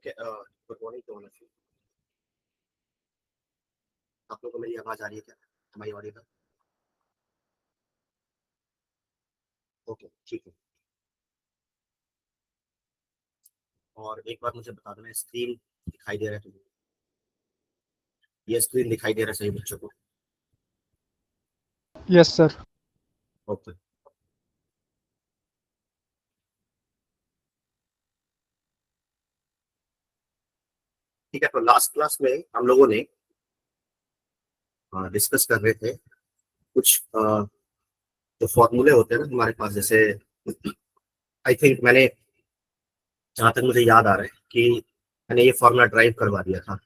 Okay, good morning to all of you. आप लोगों को मेरी आवाज आ रही है क्या? हमारी ऑडियो? ओके, ठीक है। और एक बार मुझे बता देना, स्क्रीन दिखाई दे रहा है तुम्हें? ये स्क्रीन दिखाई दे रहा है सही बच्चों को? Yes sir. ओके, ठीक है। तो लास्ट क्लास में हम लोगों ने डिस्कस कर रहे थे कुछ जो फॉर्मूले होते हैं ना हमारे पास, जैसे आई थिंक मैंने, जहां तक मुझे याद आ रहा है कि मैंने ये फॉर्मूला ड्राइव करवा दिया था,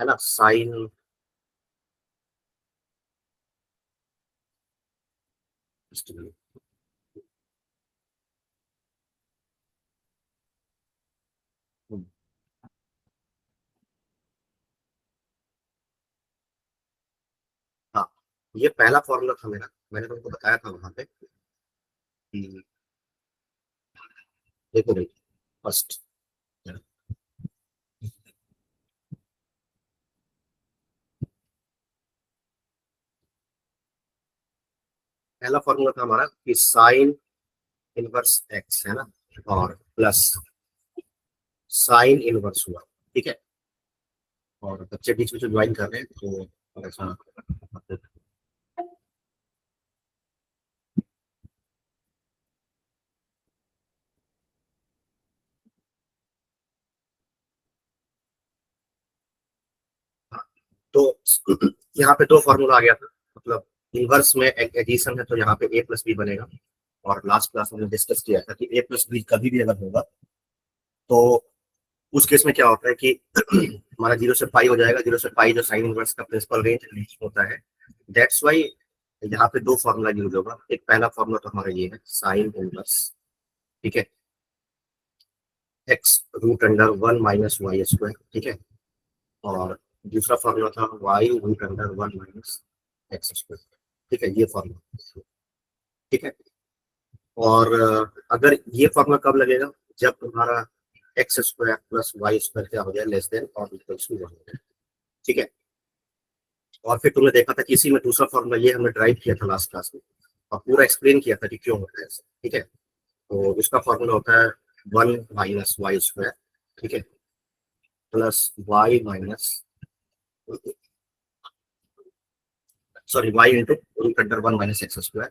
है ना? साइन, हाँ, ये पहला फॉर्मूला था मेरा। मैंने तुमको बताया था वहां पे कि देखो भाई, फर्स्ट पहला फॉर्मूला था हमारा कि साइन इनवर्स एक्स, है ना, और प्लस साइन इनवर्स हुआ। ठीक है। और बच्चे बीच में जो ज्वाइन कर रहे हैं तो ऐसा, हाँ, तो यहाँ पे दो फॉर्मूला आ गया था, मतलब इनवर्स में एक एडिशन है तो यहाँ पे ए प्लस बी बनेगा। और लास्ट क्लास में हमने डिस्कस किया था कि ए प्लस बी कभी भी अगर होगा तो उस केस में क्या होता है कि हमारा जीरो से पाई हो जाएगा। जीरो से पाई जो साइन इनवर्स का प्रिंसिपल रेंज होता है, दैट्स वाई यहाँ पे दो फॉर्मूला यूज होगा। एक पहला फॉर्मूला तो हमारा ये है साइन इनवर्स, ठीक है, x root under one minus y square, ठीक है। और दूसरा फॉर्मूला था y root under one minus x square, ठीक है, ये फॉर्मूला, ठीक है। और अगर ये फॉर्मूला कब लगेगा? जब तुम्हारा x square plus y square क्या हो जाए, लेस देन और इक्वल टू वन हो जाए, ठीक है। और फिर तुमने देखा था कि इसी में दूसरा फॉर्मूला ये हमने ड्राइव किया था लास्ट क्लास में, और पूरा एक्सप्लेन किया था कि क्यों होता है ऐसा, ठीक है। तो इसका फॉर्मूला होता है वन माइनस वाई स्क्वायर, ठीक है, plus y minus, sorry, y into root under one minus x square.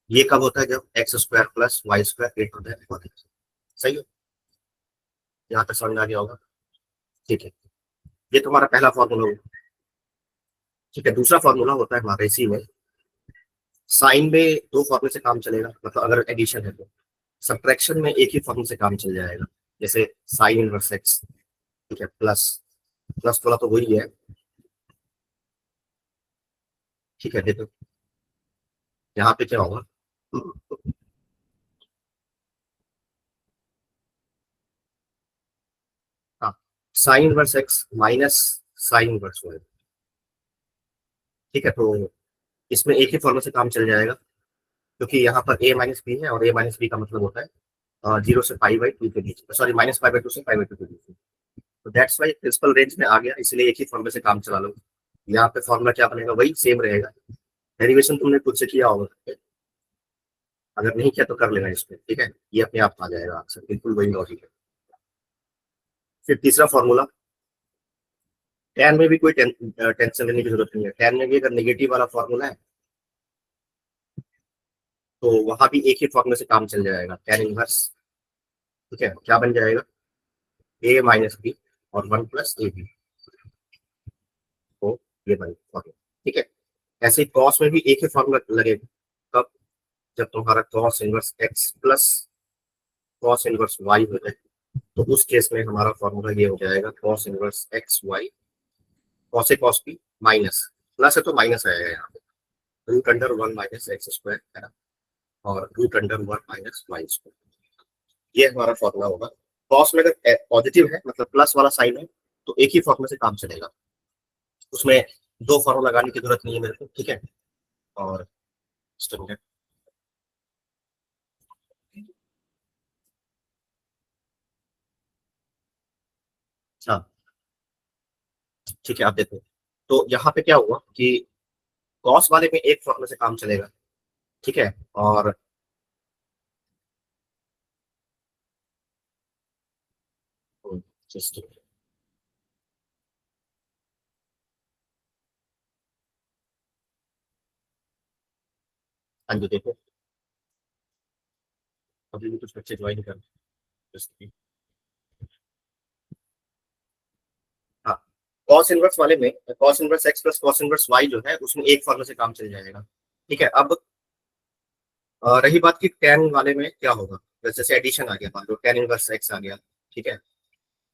ये कब होता है? जब x square plus y square greater than equal to, सही है? यहाँ तक समझ आ गया होगा, ठीक है। ये तुम्हारा पहला फॉर्मूला होगा, ठीक है। दूसरा फॉर्मूला होता है हमारे इसी में, साइन में दो फॉर्मूले से काम चलेगा, मतलब अगर एडिशन है तो। सब्ट्रैक्शन में एक ही फॉर्मूले से काम चल जाएगा, जैसे साइन इनवर्स एक्स, ठीक है, प्लस, प्लस थोड़ा तो वही है, ठीक है। देखो यहाँ पे क्या होगा, हाँ, sine inverse x minus sine inverse y, ठीक है। तो इसमें एक ही फॉर्मूले से काम चल जाएगा, क्योंकि यहाँ पर ए माइनस बी है, और ए माइनस बी का मतलब होता है जीरो से पाई बाई टू के बीच, sorry, minus pi by two से पाई बाई टू के बीच में। तो दैट्स वाई प्रिंसिपल रेंज में आ गया, इसलिए एक ही फॉर्मूले से काम चला लो। यहाँ पे फॉर्मूला क्या बनेगा? वही सेम रहेगा। डेरिवेशन तुमने खुद से किया होगा, अगर नहीं किया तो कर लेना इसमें, ठीक है। ये अपने आप आ जाएगा आंसर, बिल्कुल वही लॉजिक है। फिर तीसरा फॉर्मूला, टेन में भी कोई टेंशन लेने की जरूरत नहीं है। टेन में भी अगर नेगेटिव वाला फॉर्मूला है तो वहां भी एक ही फॉर्मूले से काम चल जाएगा, टेन इनवर्स, ठीक है। क्या बन जाएगा? ए माइनस बी और वन प्लस ए बी, तो ये बन फॉर्मूला, ठीक है। ऐसे ही कॉस में भी एक ही फॉर्मूला लगेगा, कब? जब तुम्हारा cos inverse x plus cos inverse y हो जाए, तो उस केस में हमारा फॉर्मूला ये हो जाएगा cos inverse x y cos A cos B minus, plus है तो माइनस आएगा यहाँ पे, root under one minus x square, है ना, और root under one minus y square. ये हमारा फॉर्मूला होगा। कॉस में अगर पॉजिटिव है, मतलब प्लस वाला साइन है, तो एक ही फॉर्मूला से काम चलेगा, उसमें दो फॉर्मूला लगाने की जरूरत नहीं है मेरे को, ठीक है। और स्टूडेंट, ठीक है, आप देखो तो यहाँ पे क्या हुआ कि कॉस वाले में एक फॉर्मूले से काम चलेगा, ठीक है, और just हाँ जी देखो, अभी भी कुछ बच्चे ज्वाइन कर रहे हैं। हाँ, कॉस इनवर्स वाले में cos inverse x plus cos inverse y जो है उसमें एक फॉर्मूले से काम चल जाएगा। ठीक है, अब रही बात की टेन वाले में क्या होगा, जैसे एडिशन आ गया, मान लो टेन इनवर्स एक्स आ गया, ठीक है,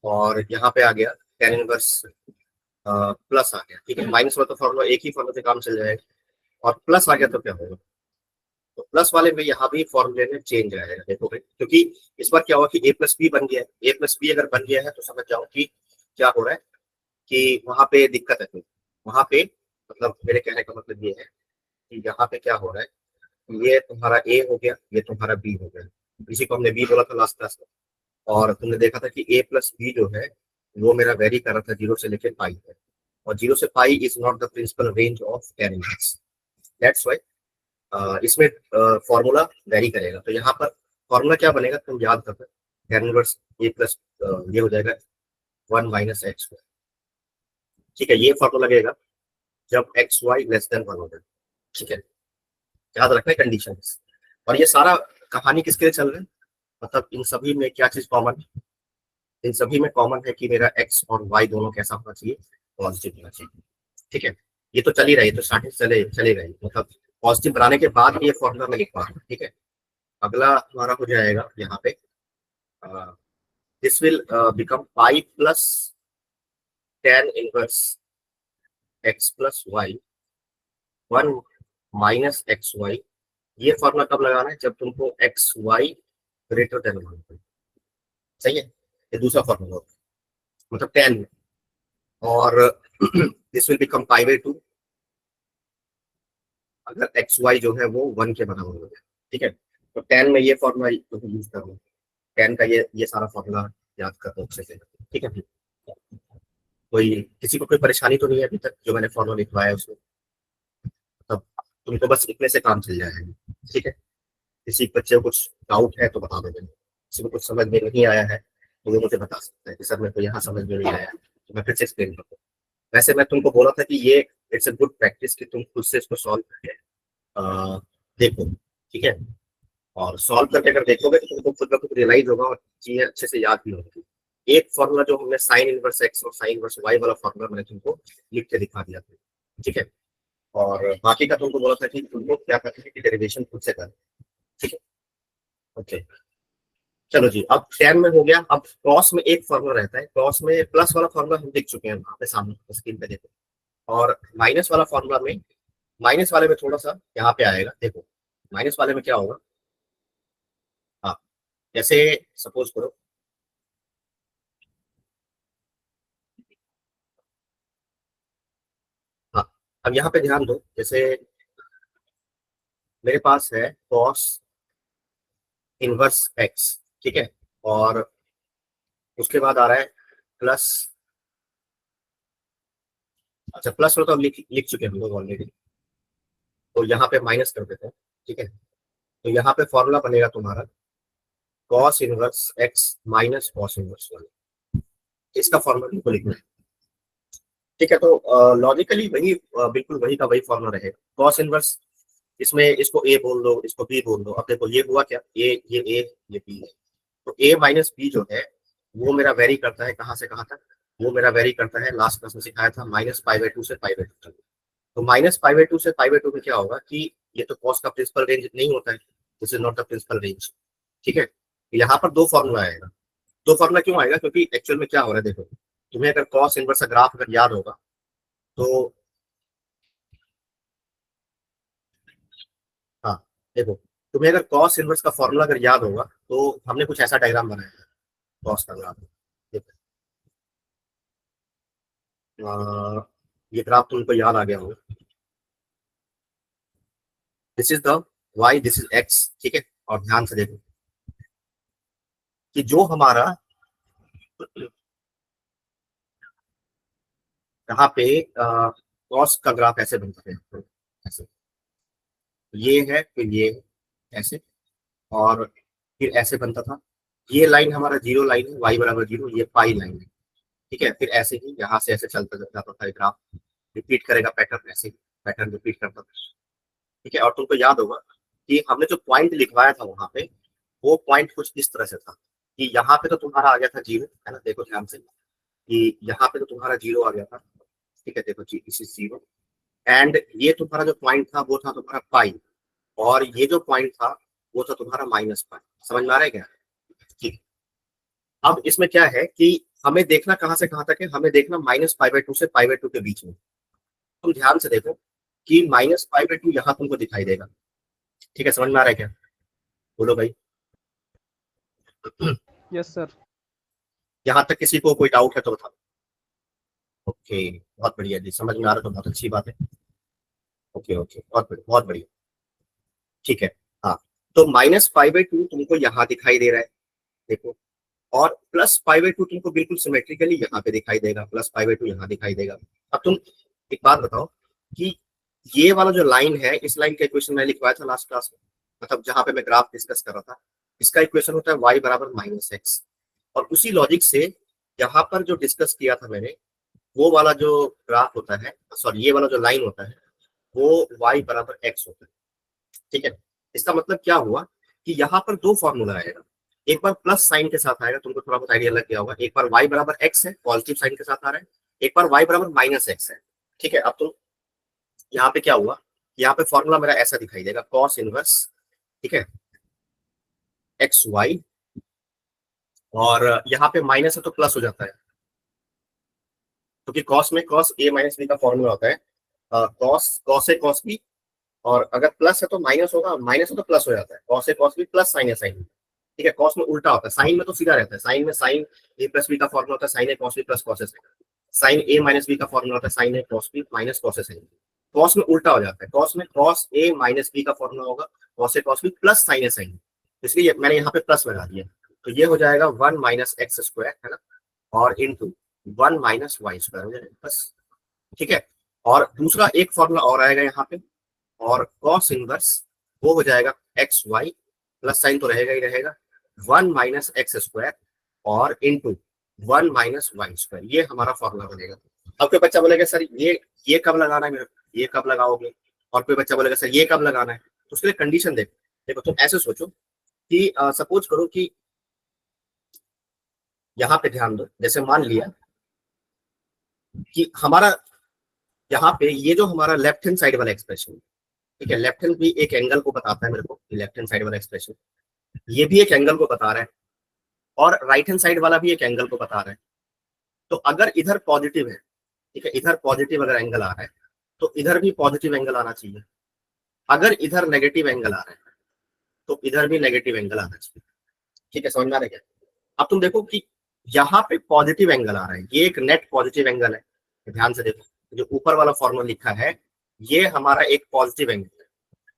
और यहाँ पे आ गया टेन इनवर्स प्लस आ गया, ठीक है, माइनस वाला तो फॉर्मूला एक ही फॉर्मूले से काम चल जाएगा, और प्लस आ गया तो क्या होगा, तो प्लस वाले में यहाँ भी फॉर्मूले में चेंज आएगा, देखोगे, क्योंकि इस बार क्या हुआ कि ए प्लस बी बन गया है, ए प्लस बी अगर बन गया है तो समझ जाओ कि क्या हो रहा है, कि वहां पे दिक्कत है कोई, वहां पे मतलब मेरे कहने का मतलब ये है कि यहाँ पे क्या हो रहा है, ये तुम्हारा ए हो गया, ये तुम्हारा बी हो गया, इसी को हमने बी बोला था लास्ट क्लास में, और तुमने देखा था कि ए प्लस बी जो है वो मेरा वेरी कर रहा था जीरो से लेकर पाई है, और जीरो से pi is not the principal range of tan inverse, that's why इसमें फॉर्मूला वेरी करेगा, तो यहाँ पर फॉर्मूला क्या बनेगा तुम याद करते, टेन इनवर्स ए प्लस ये हो जाएगा वन माइनस एक्स, ठीक है, ये फॉर्मूला लगेगा जब x y less than one हो जाए, ठीक है, याद रखना कंडीशन। और ये सारा कहानी किसके लिए चल रहा है, मतलब इन सभी में क्या चीज कॉमन है, इन सभी में कॉमन है कि मेरा एक्स और वाई दोनों कैसा होना चाहिए, पॉजिटिव होना चाहिए, ठीक है, ये तो चल ही रही, तो स्टार्टिंग चलेगा ही, मतलब पॉजिटिव बनाने के बाद ये फॉर्मूला मैं लिख पा रहा हूँ, ठीक है, अगला हमारा हो जाएगा यहाँ पे this will become pi plus tan inverse x plus y one minus x y, ये फॉर्मूला कब लगाना है, जब तुमको x y greater than one, सही है, ये दूसरा फॉर्मूला होगा, मतलब टेन में, और this will become pi by to अगर एक्स वाई जो है वो वन के बराबर हो जाए, ठीक है, तो टेन में ये फॉर्मूला यूज कर लो, टेन का ये सारा फॉर्मूला याद कर लो अच्छे से, ठीक है, कोई किसी को कोई परेशानी तो नहीं है अभी तक जो मैंने फॉर्मूला लिखवाया है उसमें, तब तुमको बस लिखने से काम चल जाएगा, ठीक है, किसी बच्चे को कुछ डाउट है तो बता दो, किसी को कुछ समझ में नहीं आया है तो वो मुझे बता सकता है कि सर मेरे को यहाँ समझ में नहीं आया, तो मैं फिर से एक्सप्लेन कर दूँ। वैसे मैं तुमको बोला था कि ये इट्स अ गुड प्रैक्टिस कि तुम खुद से इसको सॉल्व करके देखो, ठीक है, और सॉल्व करके अगर देखोगे तो तुमको खुद ब खुद रियलाइज होगा और चीजें अच्छे से याद भी होगी। एक फॉर्मूला जो हमने साइन इनवर्स एक्स और साइन इनवर्स वाई वाला फॉर्मूला मैंने तुमको लिख के दिखा दिया था, ठीक है, और बाकी का तुमको बोला था कि तुमको क्या करना है कि डेरिवेशन खुद से कर, ठीक है, ओके, चलो जी, अब टेन में हो गया, अब क्रॉस में एक फॉर्मूला रहता है, क्रॉस में प्लस वाला फॉर्मूला हम देख चुके हैं वहां पे सामने स्क्रीन पे देखो, और माइनस वाला फॉर्मूला में, माइनस वाले में थोड़ा सा यहाँ पे आएगा, देखो माइनस वाले में क्या होगा, हाँ, जैसे सपोज करो, हाँ, अब यहाँ पे ध्यान दो, जैसे मेरे पास है कॉस इनवर्स एक्स, ठीक है, और उसके बाद आ रहा है प्लस, अच्छा प्लस वाला तो हम लिख लिख चुके हैं हम लोग ऑलरेडी, तो यहाँ पे माइनस कर देते हैं, ठीक है, तो यहाँ पे फॉर्मूला बनेगा तुम्हारा cos inverse x minus cos inverse one, इसका फॉर्मूला बिल्कुल लिखना है, ठीक है, तो लॉजिकली वही बिल्कुल वही का वही फॉर्मूला रहेगा, कॉस इनवर्स, इसमें इसको ए बोल दो, इसको बी बोल दो, अब देखो ये हुआ क्या, ये बी है, तो ए माइनस बी जो है वो मेरा वेरी करता है कहाँ से कहाँ तक, वो मेरा वेरी करता है लास्ट क्लास में सिखाया था माइनस पाई बाई टू से पाई बाई टू तक, तो माइनस पाई बाई टू से पाई बाई टू में क्या होगा कि ये तो कॉस का प्रिंसिपल रेंज नहीं होता है, this is not the principal range, ठीक है, यहाँ पर दो फॉर्मूला आएगा, दो फॉर्मूला क्यों आएगा, क्योंकि एक्चुअल में क्या हो रहा है देखो, तुम्हें अगर कॉस इनवर्स का ग्राफ अगर याद होगा तो, हाँ देखो, तुम्हें अगर कॉस इनवर्स का फॉर्मूला अगर याद होगा तो हमने कुछ ऐसा डायग्राम बनाया है कॉस का ग्राफ, देखो ये ग्राफ तुमको याद आ गया होगा, this is the y, this is x, ठीक है, और ध्यान से देखो कि जो हमारा यहाँ पे कॉस का ग्राफ ऐसे बनता है, ऐसे ये है, फिर ये है, ऐसे, और फिर ऐसे बनता था। ये लाइन हमारा जीरो लाइन है, y बराबर जीरो, ये पाई लाइन है। ठीक है, फिर ऐसे ही यहाँ से ऐसे चलता जाता था ग्राफ, रिपीट करेगा पैटर्न, ऐसे पैटर्न रिपीट करता था। ठीक है, और तुमको याद होगा कि हमने जो पॉइंट लिखवाया था वहां पे, वो पॉइंट कुछ इस तरह से था कि यहाँ पे तो तुम्हारा आ गया था जीरो, है ना, देखो ध्यान से कि यहाँ पे तो तुम्हारा जीरो आ गया था। ठीक है, देखो जी, इस जीरो, एंड ये तुम्हारा जो पॉइंट था वो था तुम्हारा पाई, और ये जो पॉइंट था वो था तुम्हारा माइनस पाई। समझ में आ रहा है क्या? ठीक। अब इसमें क्या है कि हमें देखना कहां से कहां तक है, हमें देखना -π/2 से π/2 के बीच में। तुम ध्यान से देखो कि -π/2 यहाँ तुमको दिखाई देगा। ठीक है, समझ में आ रहा है क्या? बोलो भाई। Yes sir. यहाँ तक किसी को कोई डाउट है तो बताओ। ओके, बहुत बढ़िया जी, समझ में आ रहा तो बहुत अच्छी बात है। ओके ओके, बहुत बढ़िया बहुत बढ़िया। ठीक है, हाँ, तो -π/2 तुमको यहाँ दिखाई दे रहा है, देखो, और +π/2 तुमको बिल्कुल सिमेट्रिकली यहाँ पे दिखाई देगा, +π/2 यहाँ दिखाई देगा। अब तुम एक बात बताओ कि ये वाला जो लाइन है, इस लाइन का इक्वेशन मैं लिखवाया था लास्ट क्लास में, मतलब जहां पे मैं ग्राफ डिस्कस कर रहा था, इसका इक्वेशन होता है y बराबर -x, और उसी लॉजिक से यहाँ पर जो डिस्कस किया था मैंने, वो वाला जो ग्राफ होता है, सॉरी, ये वाला जो लाइन होता है वो y बराबर x होता है। ठीक है, इसका मतलब क्या हुआ कि यहाँ पर दो फॉर्मूला आएगा, एक बार प्लस साइन के साथ आएगा, तुमको थोड़ा बहुत आइडिया लग गया होगा, एक बार y बराबर x है, पॉजिटिव साइन के साथ आ रहा है, एक बार y बराबर -x है। ठीक है, अब तो यहाँ पे क्या हुआ, यहाँ पे फॉर्मूला मेरा ऐसा दिखाई देगा, कॉस इनवर्स, ठीक है, एक्स वाई, और यहाँ पे माइनस है तो प्लस हो जाता है, क्योंकि कॉस में कॉस ए माइनस बी का फॉर्मूला होता है, cos cos A cos B, और अगर प्लस है तो माइनस होगा, माइनस है तो प्लस हो जाता है, cos A cos B plus sign A sign. ठीक है, कॉस में उल्टा होता है, साइन में तो सीधा रहता है, साइन में साइन ए प्लस बी का फॉर्मूला होता है sign A cos B plus cos A sign, sign A minus B का फॉर्मूला होता है sign A cos B minus cos A sign. Cos में उल्टा हो जाता है, कॉस में कॉस ए माइनस बी का फॉर्मूला होगा cos A cos B plus sign A sign, इसलिए मैंने यहाँ पे प्लस लगा दिया, तो ये हो जाएगा 1 - x² है ना, और इंटू 1 - y² हो जाएगा बस। ठीक है, और दूसरा एक फॉर्मूला और आएगा यहाँ पे, और कॉस इनवर्स वो हो जाएगा एक्स वाई, प्लस साइन तो रहेगा ही रहेगा, 1 - x² और इंटू 1 - y², ये हमारा फॉर्मूला बनेगा। अब कोई बच्चा बोलेगा सर ये कब लगाना है मेरे को, ये कब लगाओगे, और कोई बच्चा बोलेगा सर ये कब लगाना है, तो उसके लिए कंडीशन देखो। देखो तुम ऐसे सोचो कि सपोज करो कि यहाँ पे ध्यान दो, जैसे मान लिया कि हमारा यहाँ पे ये जो हमारा लेफ्ट हैंड साइड वाला एक्सप्रेशन, ठीक है, लेफ्ट हैंड भी एक एंगल को बताता है मेरे को, लेफ्ट हैंड साइड वाला एक्सप्रेशन ये भी एक एंगल को बता रहा है, और राइट हैंड साइड वाला भी एक एंगल को बता रहा है। तो अगर इधर पॉजिटिव है, ठीक है, इधर पॉजिटिव अगर एंगल आ रहा है तो इधर भी पॉजिटिव एंगल आना चाहिए, अगर इधर नेगेटिव एंगल आ रहा है तो इधर भी नेगेटिव एंगल आना चाहिए। ठीक है, समझ में आ रहा है क्या? अब तुम देखो कि यहाँ पे पॉजिटिव एंगल आ रहा है, ये एक नेट पॉजिटिव एंगल है, ध्यान से देखो, जो ऊपर वाला फॉर्मूला लिखा है ये हमारा एक पॉजिटिव एंगल है।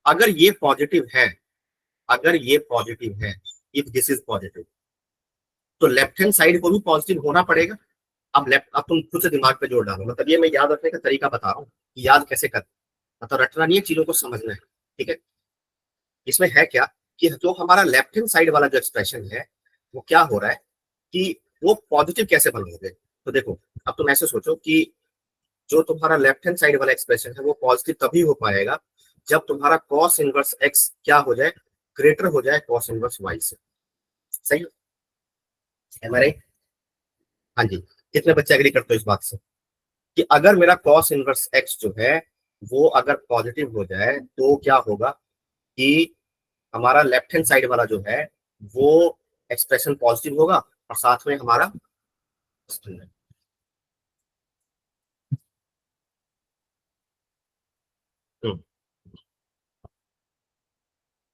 अगर ये पॉजिटिव है, अगर ये पॉजिटिव है, इफ दिस इज पॉजिटिव, तो लेफ्ट हैंड साइड को भी पॉजिटिव होना पड़ेगा। अब तुम खुद से दिमाग पे जोड़ डालो, मतलब ये मैं याद रखने का तरीका बता रहा हूँ कि याद कैसे कर, मतलब रटना नहीं है, चीजों को समझना है। ठीक है, इसमें है क्या कि जो हमारा लेफ्ट हैंड साइड वाला जो एक्सप्रेशन है वो क्या हो रहा है कि वो पॉजिटिव कैसे बनोगे। तो देखो, अब तुम ऐसे सोचो कि जो तुम्हारा लेफ्ट हैंड साइड वाला एक्सप्रेशन है वो पॉजिटिव तभी हो पाएगा जब तुम्हारा कॉस इनवर्स एक्स क्या हो जाए, ग्रेटर हो जाए कॉस इनवर्स वाई से। सही है मेरे? हाँ जी, कितने बच्चे एग्री करते हो इस बात से कि अगर मेरा कॉस इनवर्स एक्स जो है वो अगर पॉजिटिव हो जाए तो क्या होगा कि हमारा लेफ्ट हैंड साइड वाला जो है वो एक्सप्रेशन पॉजिटिव होगा, और साथ में हमारा हम्म,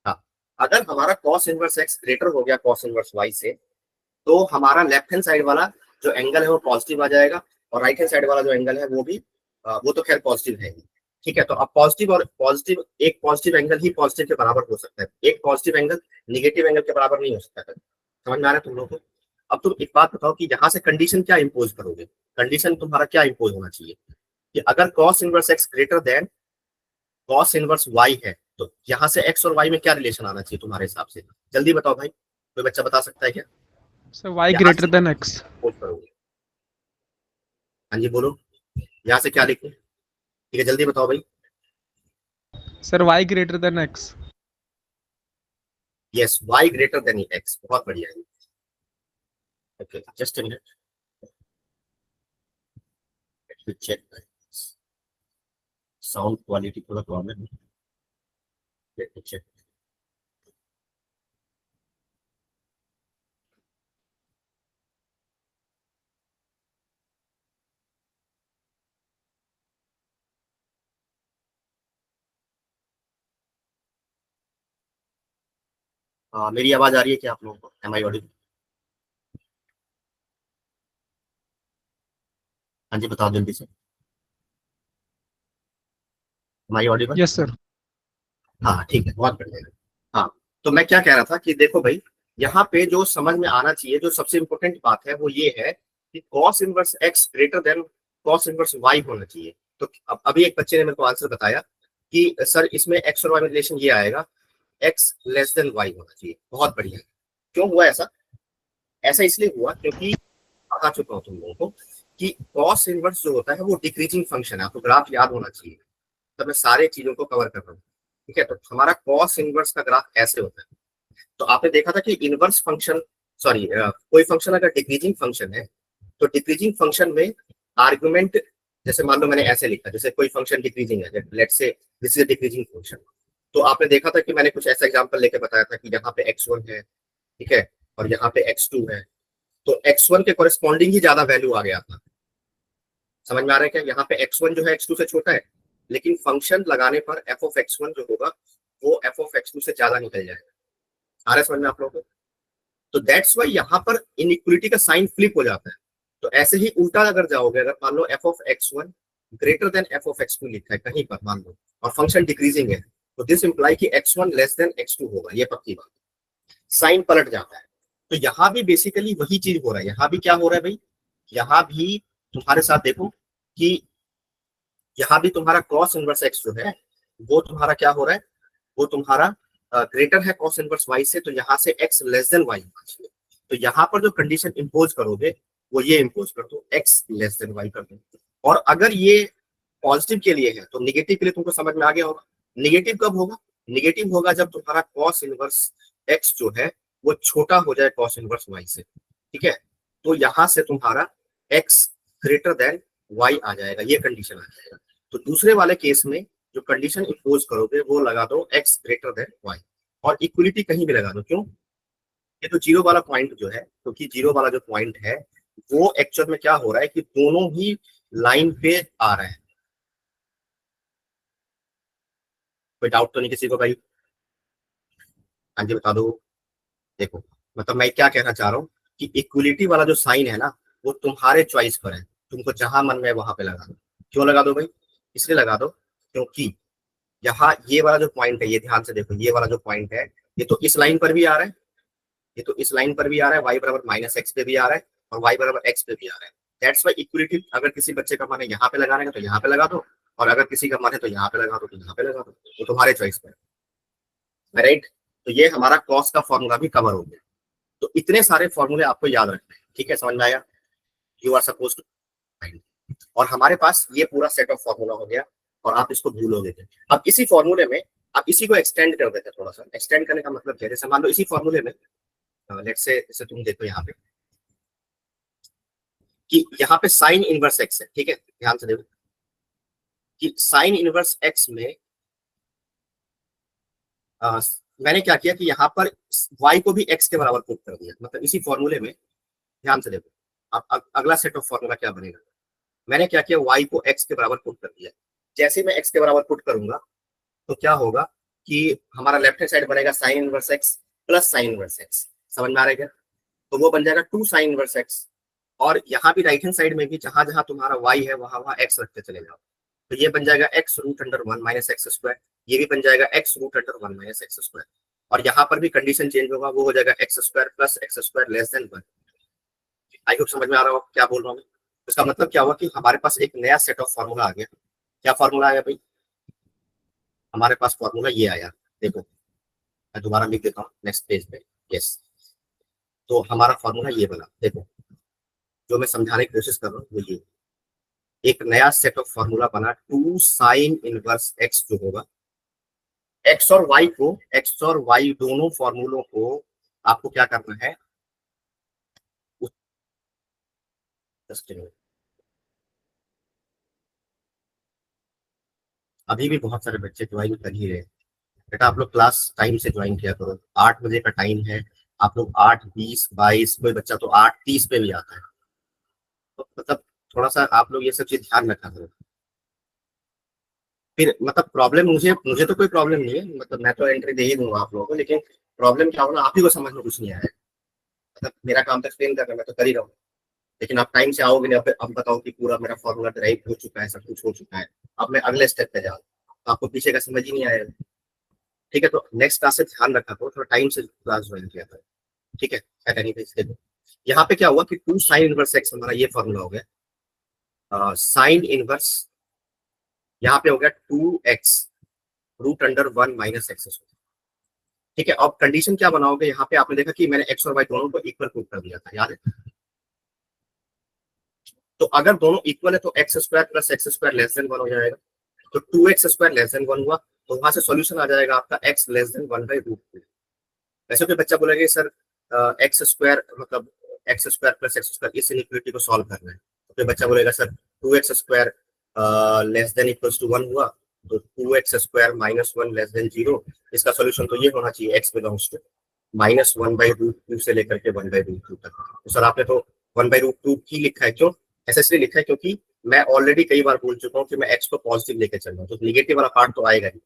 हाँ, अगर हमारा कॉस इनवर्स एक्स ग्रेटर हो गया कॉस इनवर्स वाई से, तो हमारा लेफ्ट हैंड साइड वाला जो एंगल है वो पॉजिटिव आ जाएगा, और राइट हैंड साइड वाला जो एंगल है वो भी वो तो खैर पॉजिटिव है ही। ठीक है, तो अब पॉजिटिव और पॉजिटिव, एक पॉजिटिव एंगल ही पॉजिटिव के बराबर हो सकता है, एक पॉजिटिव एंगल निगेटिव एंगल के बराबर नहीं हो सकता है। समझ में आ रहा है तुम लोगों को? अब तुम एक बात बताओ कि यहाँ से कंडीशन क्या इंपोज करोगे, कंडीशन तुम्हारा क्या इंपोज होना चाहिए कि अगर cos inverse x greater then cos inverse y है तो यहाँ से x और y में क्या रिलेशन आना चाहिए तुम्हारे हिसाब से? जल्दी बताओ भाई, कोई बच्चा बता सकता है क्या? सर y यहाँ ग्रेटर से देन x। पोस्ट करोगे। हाँ जी बोलो, यहाँ से क्या लिखें? ठीक है जल्दी बताओ भाई। Sir y greater than x। Yes, y greater than x, बहुत बढ़िया है। Okay just a minute, let me check, sound quality थोड़ा प्रॉब्लम है, लेट मी चेक। मेरी आवाज आ रही है क्या आप लोगों को? Am I audible? हाँ जी बताओ जल्दी से, am I audible? Yes sir. हाँ ठीक है, बहुत बढ़िया। हाँ, तो मैं क्या कह रहा था कि देखो भाई, यहाँ पे जो समझ में आना चाहिए, जो सबसे इंपॉर्टेंट बात है वो ये है कि cos inverse x greater then cos inverse y होना चाहिए। तो अभी एक बच्चे ने मेरे को आंसर बताया कि सर इसमें x और y में रिलेशन ये आएगा, x लेस देन y होना चाहिए। बहुत बढ़िया। क्यों हुआ ऐसा? ऐसा इसलिए हुआ क्योंकि बता चुका हूँ तुम लोगों को कि cos इनवर्स जो होता है वो डिक्रीजिंग फंक्शन है, आपको ग्राफ याद होना चाहिए। तब मैं सारे चीजों को कवर कर रहा हूँ। ठीक है, तो हमारा cos इनवर्स का ग्राफ ऐसे होता है। तो आपने देखा था कि इनवर्स फंक्शन, सॉरी कोई फंक्शन अगर डिक्रीजिंग फंक्शन है तो डिक्रीजिंग फंक्शन में आर्गुमेंट, जैसे मान लो मैंने ऐसे लिखा, जैसे कोई फंक्शन डिक्रीजिंग है, let's say this is decreasing function, तो आपने देखा था कि मैंने कुछ ऐसा एग्जांपल लेके बताया था कि यहाँ पे x1 है, ठीक है, और यहाँ पे x2 है, तो x1 के कोरिस्पॉन्डिंग ही ज्यादा वैल्यू आ गया था। समझ में आ रहा है क्या? यहाँ पे x1 जो है x2 से छोटा है, लेकिन फंक्शन लगाने पर f ऑफ x1 जो होगा वो f ऑफ x2 से ज्यादा निकल जाएगा। आ रहा है समझ में आप लोगों को? तो दैट्स वाई यहाँ पर इनइक्वलिटी का साइन फ्लिप हो जाता है। तो ऐसे ही उल्टा अगर जाओगे, अगर मान लो f of x1 greater than f of x2 लिखा है कहीं पर मान लो, और फंक्शन डिक्रीजिंग है, तो दिस इंप्लाई कि x1 लेस देन x2 होगा, ये पक्की बात। साइन पलट जाता है। तो यहाँ भी बेसिकली वही चीज हो रहा है। यहाँ भी क्या हो रहा है भाई, यहाँ भी तुम्हारे साथ देखो कि यहाँ भी तुम्हारा cos इनवर्स x जो है वो तुम्हारा क्या हो रहा है, वो तुम्हारा ग्रेटर है cos इनवर्स y से, तो यहाँ से x लेस देन y होना चाहिए। तो यहाँ पर जो कंडीशन इंपोज करोगे वो ये इंपोज कर दो, x लेस देन y कर दो। और अगर ये पॉजिटिव के लिए है तो निगेटिव के लिए तुमको समझ में आ गया होगा। निगेटिव कब होगा? निगेटिव होगा जब तुम्हारा cos इनवर्स x जो है वो छोटा हो जाए cos इनवर्स y से। ठीक है, तो यहाँ से तुम्हारा x ग्रेटर देन y आ जाएगा, ये कंडीशन आ जाएगा। तो दूसरे वाले केस में जो कंडीशन इंपोज करोगे वो लगा दो x ग्रेटर देन y, और इक्वलिटी कहीं भी लगा दो। क्यों? ये तो जीरो वाला पॉइंट जो है, क्योंकि जीरो वाला जो पॉइंट है वो एक्चुअल में क्या हो रहा है कि दोनों ही लाइन पे आ रहा है। कोई डाउट तो नहीं किसी को भाई? हाँ जी बता दो। देखो, मतलब मैं क्या कहना चाह रहा हूँ कि इक्वलिटी वाला जो साइन है ना वो तुम्हारे चॉइस पर है, तुमको जहां मन में वहां पे लगा दो। क्यों लगा दो भाई? इसलिए लगा दो क्योंकि यहाँ ये वाला जो पॉइंट है, ये ध्यान से देखो, ये वाला जो पॉइंट है ये तो इस लाइन पर भी आ रहा है, ये तो इस लाइन पर भी आ रहा है, y बराबर माइनस एक्स पे भी आ रहा है और y बराबर एक्स पे भी आ रहा है। दैट्स वाई इक्वलिटी अगर किसी बच्चे का मन है यहाँ पे लगाने का तो यहाँ पे लगा दो, और अगर किसी का मन है तो यहाँ पे लगा दो तो यहाँ पे लगा दो, तो तुम्हारे चॉइस पर है। राइट? तो ये हमारा कॉस का फॉर्मूला भी कवर हो गया। तो इतने सारे फॉर्मूले आपको याद रखने हैं। ठीक है, समझ में आया? You are suppose to find, और हमारे पास ये पूरा सेट ऑफ फॉर्मूला हो गया और आप इसको भूलोगे। अब इसी फॉर्मूले में आप इसी को एक्सटेंड कर देते हैं थोड़ा सा। एक्सटेंड करने का मतलब क्या है? जैसे मान लो इसी फॉर्मूले में लेट्स से जैसे तुम देखो यहाँ पे कि यहाँ पे साइन इनवर्स एक्स है, ठीक है, ध्यान से देखो कि साइन इनवर्स एक्स में आ, मैंने क्या किया कि यहाँ पर y को भी x के बराबर पुट कर दिया। मतलब इसी फॉर्मूले में ध्यान से देखो, अब अगला सेट ऑफ फॉर्मूला क्या बनेगा। मैंने क्या किया, y को x के बराबर पुट कर दिया। जैसे मैं x के बराबर पुट करूंगा तो क्या होगा कि हमारा लेफ्ट हैंड साइड बनेगा sign inverse x plus sine inverse x. समझ में आ रहा है क्या? तो वो बन जाएगा 2 साइन इनवर्स एक्स, और यहाँ भी राइट हैंड साइड में भी जहां जहां तुम्हारा y है वहां वहां x रखते चले जाओ। तो ये बन जाएगा x root under 1 minus x square, ये भी बन जाएगा x root under 1 minus x square, और यहाँ पर भी कंडीशन चेंज होगा, वो हो जाएगा x square plus x square less than 1। I hope समझ में आ रहा हो क्या बोल रहा हूँ। इसका मतलब क्या हुआ कि हमारे पास एक नया सेट ऑफ फॉर्मूला आ गया। क्या फॉर्मूला आया भाई? हमारे पास फॉर्मूला ये आया, देखो मैं दोबारा लिख देता हूँ नेक्स्ट पेज पे। यस, तो हमारा फॉर्मूला ये बना, देखो जो मैं समझाने की कोशिश कर रहा हूँ वो ये, एक नया सेट ऑफ फॉर्मूला बना, 2 साइन इनवर्स एक्स जो होगा, एक्स और वाई को, एक्स और वाई दोनों फॉर्मूलों को आपको क्या करना है, अभी भी बहुत सारे बच्चे ज्वाइन कर ही रहे हैं। बेटा आप लोग क्लास टाइम से ज्वाइन किया करो, 8 बजे का टाइम है, आप लोग 8:20, 22, कोई बच्चा तो 8:30 पे भी आता है, तो मतलब थोड़ा सा आप लोग ये सब चीज ध्यान रखा करो। फिर मतलब प्रॉब्लम मुझे मुझे तो कोई प्रॉब्लम नहीं है, मतलब मैं तो एंट्री दे ही दूंगा आप लोगों को, लेकिन प्रॉब्लम क्या होगा, आप ही को समझ में कुछ नहीं आया है। मतलब मेरा काम तो एक्सप्लेन करना, मैं तो कर ही रहा हूँ, लेकिन आप टाइम से आओगे नहीं, अब बताओ कि पूरा मेरा फॉर्मूला ड्राइव हो चुका है, सब कुछ हो चुका है, अब मैं अगले स्टेप पे जाऊँ तो आपको पीछे का समझ ही नहीं आएगा। ठीक है, तो नेक्स्ट क्लास से ध्यान रखा करो, थोड़ा टाइम से क्लास ज्वाइन किया था। ठीक है, देखो यहाँ पे क्या हुआ कि 2 साइन इनवर्स एक्स हमारा ये फॉर्मूला हो गया, साइन इनवर्स यहाँ पे हो गया 2x root under 1 minus x. ठीक है, अब कंडीशन क्या बनाओगे, यहाँ पे आपने देखा कि मैंने एक्स और वाई दोनों को इक्वल प्रूव कर दिया था, याद है? तो अगर दोनों इक्वल है तो x square plus x square less than 1 हो जाएगा, तो 2x स्क्वायर लेस देन 1 हुआ, तो वहां से सॉल्यूशन आ जाएगा आपका x less than 1 by root 2। वैसे कोई बच्चा बोलेगा सर एक्स स्क्वायर मतलब x square plus x square इस इनइक्वालिटी को सॉल्व करना है, तो कोई बच्चा बोलेगा sir 2x square less than equals to 1 हुआ, तो 2x square minus 1 less than 0, इसका सॉल्यूशन तो ये होना चाहिए x belongs to minus 1 by root 2 से लेकर के 1 बाई रूट 2 तक। तो सर आपने तो 1 बाई रूट 2 ही लिखा है, क्यों? ऐसा इसलिए लिखा है क्योंकि मैं ऑलरेडी कई बार बोल चुका हूँ कि मैं x को पॉजिटिव लेकर चल रहा हूँ, तो निगेटिव वाला पार्ट तो आएगा ही,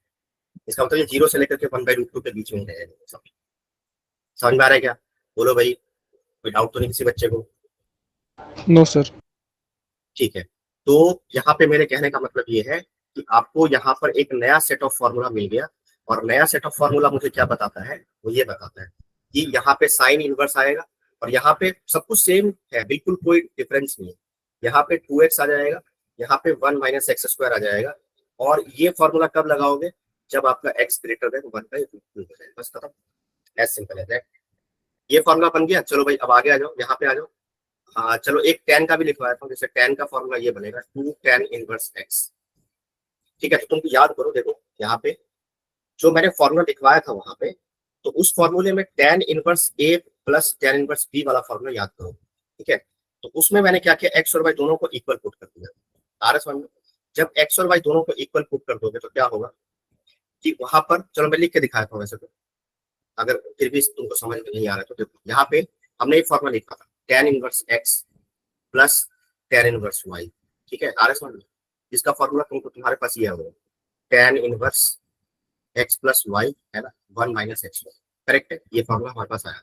इसका मतलब ये 0 से लेकर के 1 बाई रूट 2 के बीच में ही रहेगा। समझ में आ रहा है क्या? बोलो भाई, कोई डाउट तो नहीं किसी बच्चे को? No sir. ठीक है, तो यहाँ पे मेरे कहने का मतलब ये है कि आपको यहाँ पर एक नया सेट ऑफ फॉर्मूला मिल गया, और नया सेट ऑफ फॉर्मूला मुझे क्या बताता है, वो ये बताता है कि यहाँ पे साइन इनवर्स आएगा, और यहाँ पे सब कुछ सेम है, बिल्कुल कोई डिफरेंस नहीं है। यहाँ पे 2x आ जाएगा, यहाँ पे 1 माइनस एक्स स्क्वायर आ जाएगा, और ये फॉर्मूला कब लगाओगे, जब आपका x greater than 1 by root 2 हो जाए, बस खत्म, एज सिंपल एज दैट। ये फॉर्मूला बन गया। चलो भाई अब आगे आ जाओ, यहाँ पे आ जाओ। हाँ चलो, एक tan का भी लिखवाया था, जैसे tan का फॉर्मूला ये बनेगा 2 tan इनवर्स x। ठीक है, तो तुम याद करो, देखो यहाँ पे जो मैंने फॉर्मूला लिखवाया था वहां पे, तो उस फॉर्मूले में tan inverse a plus tan inverse b वाला फॉर्मूला याद करो। ठीक है, तो उसमें मैंने क्या किया, x और y दोनों को इक्वल पुट कर दिया। आ रहा समझ में? जब x और y दोनों को इक्वल पुट कर दोगे तो क्या होगा कि वहां पर, चलो मैं लिख के दिखाता हूँ वैसे तो, अगर फिर भी तुमको समझ में नहीं आ रहा है तो देखो, यहाँ पे हमने एक फॉर्मूला लिखा था tan inverse x plus tan inverse y। ठीक है, आ रहा है समझ में? इसका फॉर्मूला तुमको तुम्हारे पास ये होगा tan inverse x plus y, है ना, 1 माइनस एक्स वाई। करेक्ट है, ये फॉर्मूला हमारे पास आया।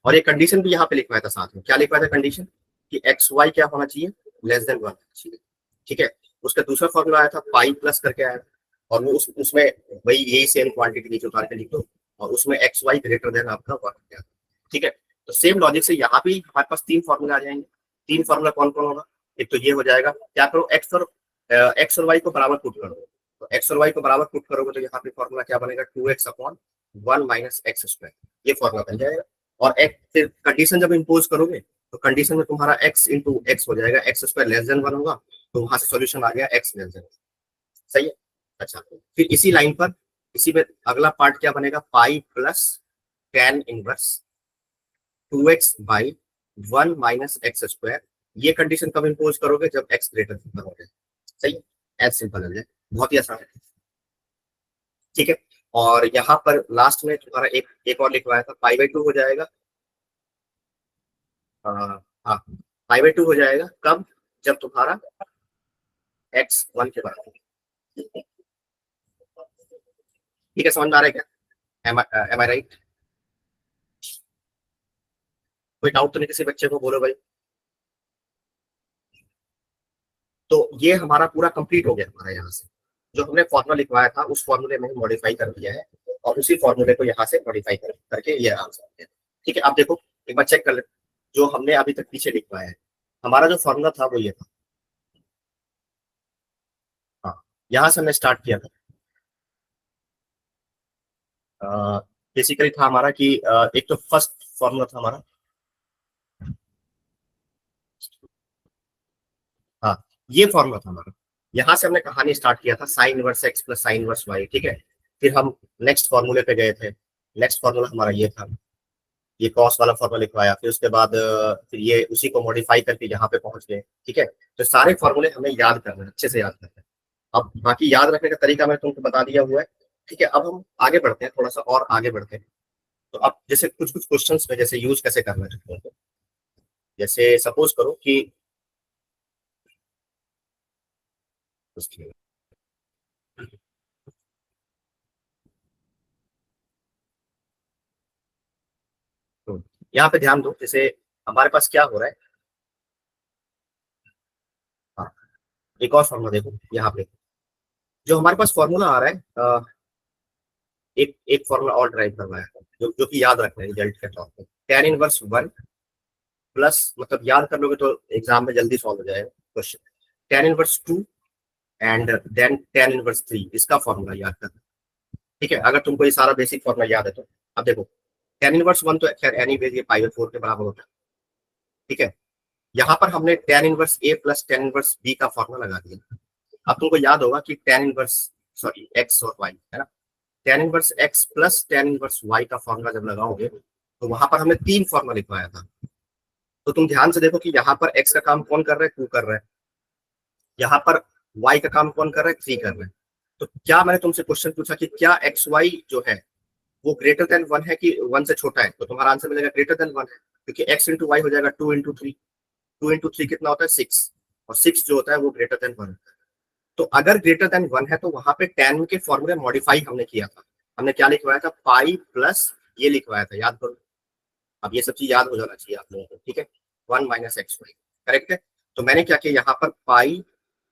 और ये कंडीशन भी यहाँ पे लिखवाया था साथ में, क्या लिखवाया था कंडीशन कि एक्स वाई क्या होना चाहिए, लेस देन 1 चाहिए। ठीक है, उसका दूसरा फॉर्मूला आया था पाई प्लस करके आया, और वो उसमें वही यही सेम क्वांटिटी नीचे उतार के लिख दो, और उसमें एक्स वाई ग्रेटर देन आपका 1। ठीक है, तो सेम लॉजिक से यहाँ भी हमारे पास 3 फॉर्मूला आ जाएंगे। 3 फॉर्मूला कौन कौन होगा? एक तो ये हो जाएगा, क्या करो, एक्स और वाई को बराबर पुट कर दो, तो एक्स और वाई को बराबर पुट करोगे तो यहाँ पे फॉर्मूला क्या बनेगा, 2x upon 1 minus x square, ये फॉर्मूला बन जाएगा। और फिर कंडीशन जब इम्पोज करोगे तो कंडीशन में तुम्हारा x इंटू एक्स हो जाएगा, एक्स स्क्वायर लेस देन 1 होगा, तो वहां से सॉल्यूशन आ गया x लेस देन। सही है। अच्छा, फिर इसी लाइन पर इसी में अगला पार्ट क्या बनेगा, pi plus tan inverse 2x by 1 minus x square. ये कंडीशन कब इम्पोज करोगे, जब x ग्रेटर देन हो जाए। सही है, एज सिंपल है, बहुत ही आसान है। ठीक है, और यहाँ पर लास्ट में तुम्हारा एक और लिखवाया था, पाई बाई 2 हो जाएगा। हाँ, पाई बाई 2 हो जाएगा कब, जब तुम्हारा x 1 के बराबर। ठीक है, समझ में आ रहा है क्या? Am I right? कोई डाउट तो नहीं किसी बच्चे को? बोलो भाई। तो ये हमारा पूरा कंप्लीट हो गया हमारा, यहाँ से जो हमने फॉर्मूला लिखवाया था उस फॉर्मूले में मॉडिफाई कर दिया है, और उसी फॉर्मूले को यहाँ से मॉडिफाई करके ये आंसर है। ठीक है, आप देखो एक बार चेक कर ले, जो हमने अभी तक पीछे लिखवाया है, हमारा जो फॉर्मूला था वो ये था यहां से हमने स्टार्ट किया था। बेसिकली था हमारा कि एक तो फर्स्ट फॉर्मूला था हमारा, हाँ ये फॉर्मूला था हमारा। यहां से हमने कहानी स्टार्ट किया था sine inverse x plus sine inverse y, ठीक है। फिर हम नेक्स्ट फॉर्मूले पे गए थे। नेक्स्ट फॉर्मूला हमारा ये था, ये कॉस वाला फॉर्मूला लिखवाया। फिर उसके बाद फिर ये उसी को मॉडिफाई करके यहाँ पे पहुंच गए, ठीक है। तो सारे फॉर्मूले हमें याद करने हैं, अच्छे से याद करने हैं। अब बाकी याद रखने का तरीका मैं तुमको बता दिया हुआ है, ठीक है। अब हम आगे बढ़ते हैं, थोड़ा सा और आगे बढ़ते हैं। तो अब जैसे कुछ कुछ क्वेश्चंस में जैसे यूज कैसे करना है तुमको, जैसे सपोज करो कि तो यहाँ पे ध्यान दो, जैसे हमारे पास क्या हो रहा है। हाँ, एक और फॉर्मूला देखो यहाँ पे, जो हमारे पास फॉर्मूला आ रहा है, एक एक फॉर्मूला और ड्राइव करना है, जो कि याद रखना है रिजल्ट के तौर पे। टेन इनवर्स वन प्लस, मतलब याद कर लोगे तो एग्जाम में जल्दी सॉल्व हो जाएगा question. Tan inverse two and then tan inverse three, इसका फॉर्मूला याद करना, ठीक है। अगर तुमको ये सारा बेसिक फॉर्मूला याद है तो। अब देखो, टेन इनवर्स वन तो खैर एनी वेज ये पाई बाई फोर के बराबर होता है, ठीक है। यहाँ पर हमने tan inverse A plus tan inverse B का फॉर्मूला लगा दिया। अब तुमको याद होगा कि टेन इनवर्स, सॉरी एक्स और वाई है ना, tan inverse x plus tan inverse y का फॉर्मूला जब लगाओगे तो वहां पर हमने तीन फॉर्मूला लिखवाया था। तो तुम ध्यान से देखो कि यहाँ पर एक्स का काम कौन कर रहा है, टू कर रहा है। यहाँ पर वाई का काम कौन कर रहा है, थ्री कर रहा है। तो क्या मैंने तुमसे क्वेश्चन पूछा कि क्या एक्स वाई जो है वो ग्रेटर देन वन है कि वन से छोटा है, तो तुम्हारा आंसर मिलेगा ग्रेटर देन वन है, क्योंकि एक्स इंटू वाई हो जाएगा two into three. Two into three कितना होता है, सिक्स, और सिक्स जो होता है वो ग्रेटर देन वन होता है। तो अगर ग्रेटर देन वन है तो वहां पे टेन के फॉर्मूले मॉडिफाई हमने किया था। हमने क्या लिखवाया था, पाई प्लस ये लिखवाया था, याद करो। अब ये सब चीज याद हो जाना चाहिए आप लोगों को, ठीक है। One minus x y, correct है। तो मैंने क्या किया, यहाँ पर पाई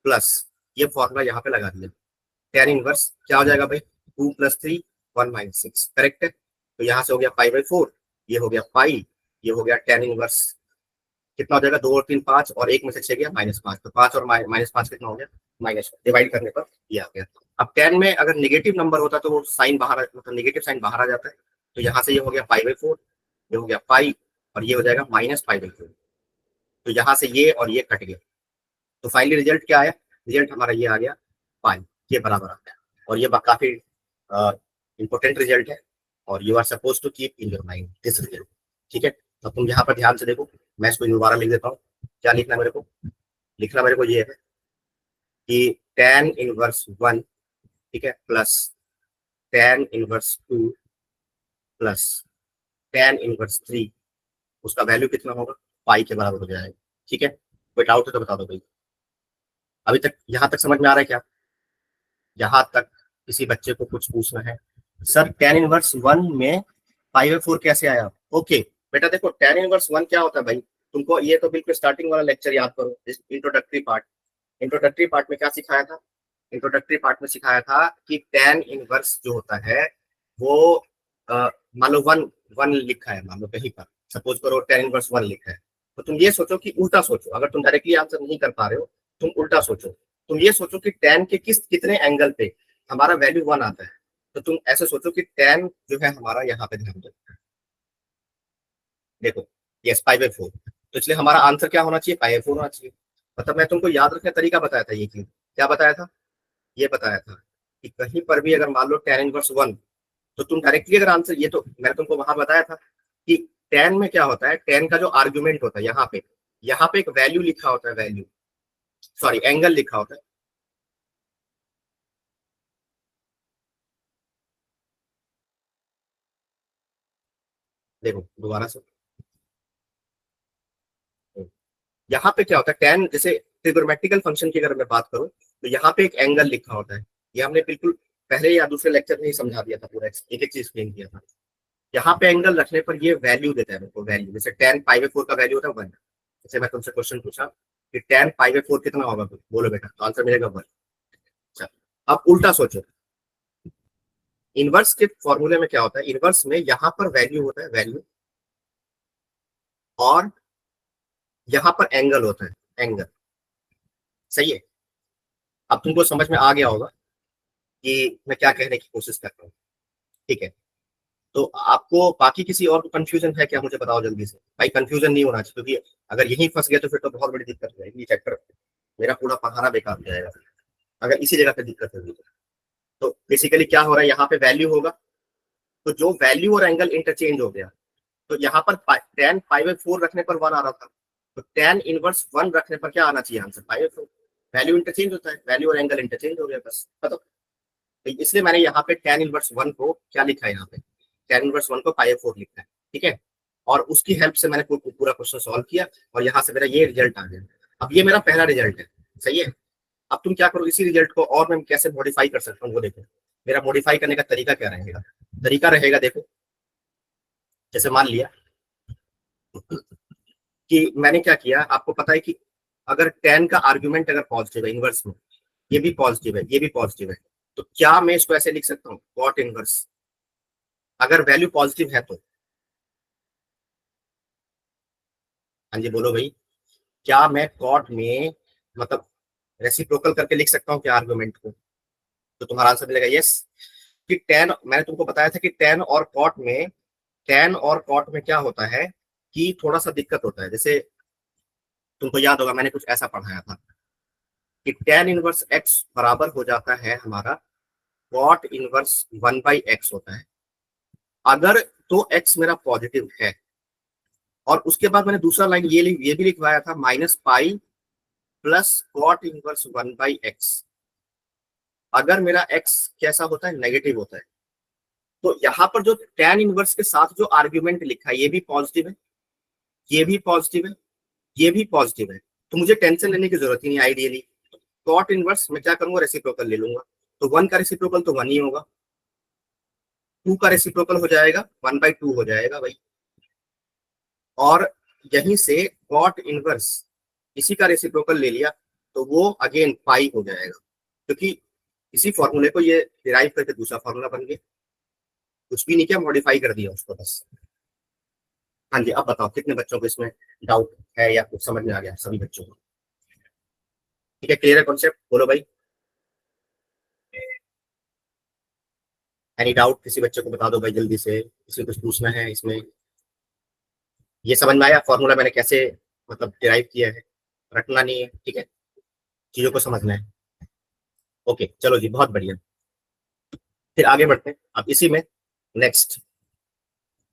प्लस ये फॉर्मूला यहाँ पे लगा दिया। टेन इनवर्स क्या हो जाएगा भाई, two plus three, one minus six, correct है। तो यहाँ से हो गया पाई बाई फोर, ये हो गया पाई, ये हो गया टेन इनवर्स, कितना हो जाएगा, दो और तीन पांच, और एक में से छह गया माइनस पांच, तो पांच और माइनस पांच कितना हो गया, माइनस, डिवाइड करने पर ये आ गया। अब टेन में अगर निगेटिव नंबर होता तो वो साइन बाहर, मतलब निगेटिव साइन बाहर आ जाता है। तो यहाँ से ये हो गया पाई बाई फोर, ये हो गया पाई, और ये हो जाएगा माइनस पाई बाई फोर। तो यहाँ से ये और ये कट गया। तो फाइनली रिजल्ट क्या आया, रिजल्ट हमारा ये आ गया पाई, ये बराबर आ गया। और ये काफी इंपॉर्टेंट रिजल्ट है, और you are suppose to keep in your mind this result, ठीक है। तो तुम यहाँ पर ध्यान से देखो, मैं इसको दोबारा लिख देता हूँ। क्या लिखना है मेरे को, लिखना मेरे को ये है कि टेन इनवर्स वन, ठीक है, plus tan inverse two plus tan inverse three, उसका वैल्यू कितना होगा, पाई के बराबर हो जाएगा, ठीक है। कोई डाउट है तो बता दो भाई। अभी तक यहाँ तक समझ में आ रहा है क्या, यहाँ तक किसी बच्चे को कुछ पूछना है। सर टेन इनवर्स वन में पाई बाई फोर कैसे आया, ओके बेटा देखो, टेन इनवर्स वन क्या होता है भाई, तुमको ये तो बिल्कुल स्टार्टिंग वाला लेक्चर याद करो, इंट्रोडक्टरी पार्ट। इंट्रोडक्टरी पार्ट में क्या सिखाया था, इंट्रोडक्टरी पार्ट में सिखाया था कि टेन इनवर्स जो होता है वो मान लो वन, वन लिखा है मान लो कहीं पर, सपोज करो टेन इनवर्स वन लिखा है, तो तुम ये सोचो कि उल्टा सोचो, अगर तुम डायरेक्टली आंसर नहीं कर पा रहे हो, तुम उल्टा सोचो। तुम ये सोचो कि टेन के कितने एंगल पे हमारा वैल्यू वन आता है। तो तुम ऐसे सोचो कि टेन जो है हमारा, यहाँ पे ध्यान दो, देखो यस पाई बाई फोर, तो इसलिए हमारा आंसर क्या होना चाहिए, पाई बाई फोर होना चाहिए। मतलब मैं तुमको याद रखने का तरीका बताया था, ये क्यों क्या बताया था, ये बताया था कि कहीं पर भी अगर मान लो टेन इनवर्स वन, तो तुम डायरेक्टली अगर आंसर, ये तो मैंने तुमको वहां बताया था कि टेन में क्या होता है, टेन का जो आर्ग्यूमेंट होता है यहाँ पे एक वैल्यू लिखा होता है, वैल्यू, सॉरी एंगल लिखा होता है। देखो दोबारा से, यहाँ पे क्या होता है, टेन जैसे ट्रिगोनोमेट्रिकल फंक्शन की अगर मैं बात करूं तो यहाँ पे एक एंगल लिखा होता है। ये हमने बिल्कुल पहले या दूसरे लेक्चर में ही समझा दिया था, पूरा एक एक चीज एक्सप्लेन किया था। यहाँ पे एंगल रखने पर ये वैल्यू देता है मेरे को, वैल्यू जैसे टेन पाई बाई फोर का वैल्यू होता है वन। जैसे मैं तुमसे क्वेश्चन पूछा कि टेन पाई बाई फोर कितना होगा, बोलो बेटा, तो आंसर मिलेगा वन। अच्छा, अब उल्टा सोचो, इनवर्स के फॉर्मूले में क्या होता है, इनवर्स में यहाँ पर वैल्यू होता है, वैल्यू, और यहाँ पर एंगल होता है, एंगल, सही है। अब तुमको समझ में आ गया होगा कि मैं क्या कहने की कोशिश कर रहा हूँ, ठीक है। तो आपको बाकी किसी और को कंफ्यूजन है क्या, मुझे बताओ जल्दी से। भाई कंफ्यूजन नहीं होना चाहिए, क्योंकि अगर यही फंस गया तो फिर तो बहुत बड़ी दिक्कत हो जाएगी, ये चैप्टर मेरा पूरा पढ़ाना बेकार हो जाएगा अगर इसी जगह पे दिक्कत होगी। तो बेसिकली क्या हो रहा है, यहाँ पे वैल्यू होगा, तो जो वैल्यू और एंगल इंटरचेंज हो गया, तो यहाँ पर tan π/4 रखने पर 1 आ रहा था, तो tan इनवर्स 1 रखने पर क्या आना चाहिए आंसर, π/4। वैल्यू इंटरचेंज होता है, वैल्यू और एंगल इंटरचेंज हो गया, बस खत्म। तो इसलिए मैंने यहाँ पे tan इनवर्स 1 को क्या लिखा है, यहाँ पे tan इनवर्स 1 को π/4 लिखा है, ठीक है। और उसकी हेल्प से मैंने पूरा क्वेश्चन सॉल्व किया और यहाँ से मेरा ये रिजल्ट आ गया। अब ये मेरा पहला रिजल्ट है, सही है। अब तुम क्या करो, इसी रिजल्ट को और मैं कैसे मॉडिफाई कर सकता हूँ वो देखो। मेरा मॉडिफाई करने का तरीका क्या रहेगा, तरीका रहेगा देखो, जैसे मान लिया कि मैंने क्या किया, आपको पता है कि अगर tan का आर्ग्यूमेंट अगर पॉजिटिव है इनवर्स में, ये भी पॉजिटिव है, ये भी पॉजिटिव है, तो क्या मैं इसको ऐसे लिख सकता हूँ cot इनवर्स, अगर वैल्यू पॉजिटिव है तो। हाँ जी बोलो भाई, क्या मैं कॉट में मतलब रेसिप्रोकल करके लिख सकता हूँ क्या आर्गुमेंट को, तो तुम्हारा आंसर मिलेगा यस। कि टेन, मैंने तुमको बताया था कि टेन और कॉट में क्या होता है कि थोड़ा सा दिक्कत होता है। जैसे तुमको याद होगा मैंने कुछ ऐसा पढ़ाया था कि टेन इनवर्स एक्स बराबर हो जाता है हमारा कॉट इनवर्स 1/x होता है, अगर तो एक्स मेरा पॉजिटिव है। और उसके बाद मैंने दूसरा लाइन ये भी लिखवाया था, -π प्लस कॉट इनवर्स 1/x, अगर मेरा x कैसा होता है, नेगेटिव होता है। तो यहाँ पर जो tan इनवर्स के साथ जो आर्ग्यूमेंट लिखा है, ये भी पॉजिटिव है, ये भी पॉजिटिव है, ये भी पॉजिटिव है, तो मुझे टेंशन लेने की जरूरत ही नहीं आइडियली। कॉट इनवर्स मैं क्या करूंगा, रेसिप्रोकल ले लूंगा, तो 1 का रेसिप्रोकल तो 1 ही होगा, 2 का रेसिप्रोकल हो जाएगा 1/2 हो जाएगा भाई। और यहीं से कॉट इनवर्स इसी का रेसिप्रोकल ले लिया तो वो अगेन पाई हो जाएगा, क्योंकि इसी फॉर्मूले को ये डिराइव करके दूसरा फॉर्मूला बन गया, कुछ भी नहीं किया, मॉडिफाई कर दिया उसको बस। हाँ जी, अब बताओ कितने बच्चों को इसमें डाउट है या कुछ समझ में आ गया सभी बच्चों को, ठीक है, क्लियर है कॉन्सेप्ट, बोलो भाई। एनी डाउट किसी बच्चे को बता दो भाई जल्दी से, किसी को कुछ पूछना है इसमें। ये समझ में आया फॉर्मूला मैंने कैसे मतलब डिराइव किया है, रटना नहीं है, ठीक है, चीजों को समझना है। ओके चलो जी, बहुत बढ़िया, फिर आगे बढ़ते हैं अब इसी में नेक्स्ट।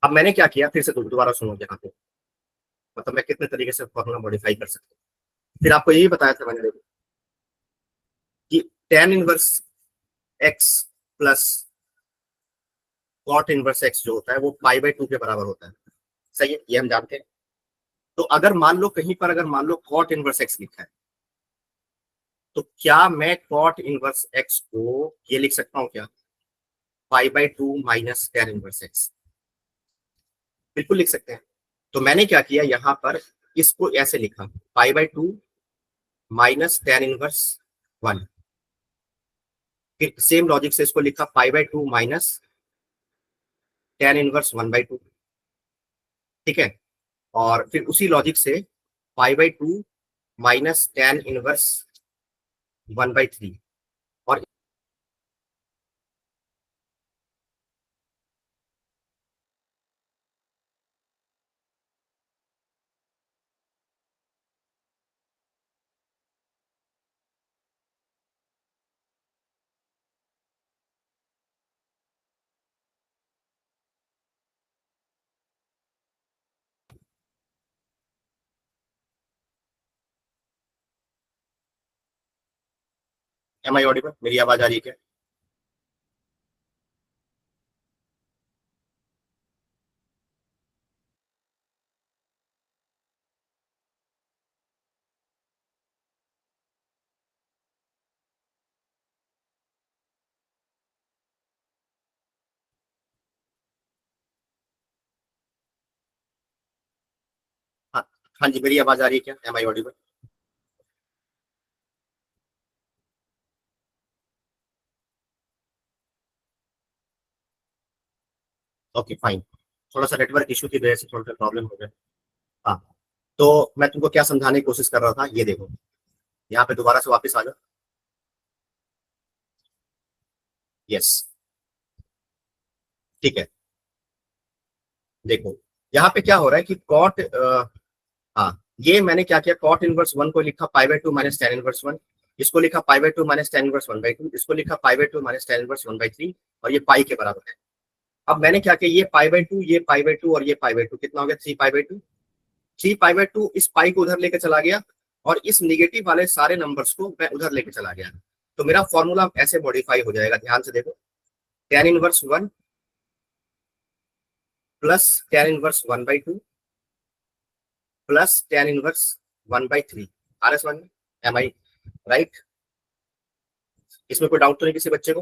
अब मैंने क्या किया, फिर से दोबारा सुनो यहाँ पे, मतलब मैं कितने तरीके से फॉर्मूला मॉडिफाई कर सकता हूँ। फिर आपको यही बताया था मैंने, देखो कि tan inverse x plus cot inverse x जो होता है वो π/2 के बराबर होता है, सही है, ये हम जानते हैं। तो अगर मान लो कहीं पर अगर मान लो कॉट इनवर्स x लिखा है, तो क्या मैं कॉट इनवर्स x को ये लिख सकता हूँ क्या, π/2 माइनस tan इनवर्स x, बिल्कुल लिख सकते हैं। तो मैंने क्या किया यहाँ पर, इसको ऐसे लिखा π/2 माइनस tan इनवर्स 1, फिर सेम लॉजिक से इसको लिखा π/2 माइनस tan इनवर्स 1/2, ठीक है। और फिर उसी लॉजिक से π/2 माइनस tan इनवर्स 1/3, और एम आई ऑडिबल, मेरी आवाज आ रही है क्या? हाँ, हाँ जी, मेरी आवाज आ रही है क्या, am I audible? Okay fine, थोड़ा सा नेटवर्क इशू की वजह से थोड़ा सा प्रॉब्लम हो गया। हाँ, तो मैं तुमको क्या समझाने की कोशिश कर रहा था, ये देखो यहाँ पे दोबारा से वापस आ जाओ। यस, ठीक है। देखो यहाँ पे क्या हो रहा है कि कॉट, हाँ ये मैंने क्या किया, कॉट इनवर्स 1 को लिखा pi by 2 minus tan inverse 1, इसको लिखा pi by 2 minus tan inverse 1 by 2, इसको लिखा pi by 2 minus tan inverse 1 by 3, और ये पाई के बराबर है। अब मैंने क्या किया, ये पाई बाय 2, ये पाई बाय 2 और ये पाई बाय 2 कितना हो गया, 3 पाई बाय 2। 3 पाई बाय 2 इस पाई को उधर लेके चला गया, और इस निगेटिव वाले सारे नंबर्स को मैं उधर लेके चला गया। तो मेरा फॉर्मूला ऐसे मॉडिफाई हो जाएगा, ध्यान से देखो, tan inverse 1 plus tan inverse 1 by 2 plus tan inverse 1 by 3। R S 1, am I right? इसमें कोई डाउट तो नहीं किसी बच्चे को?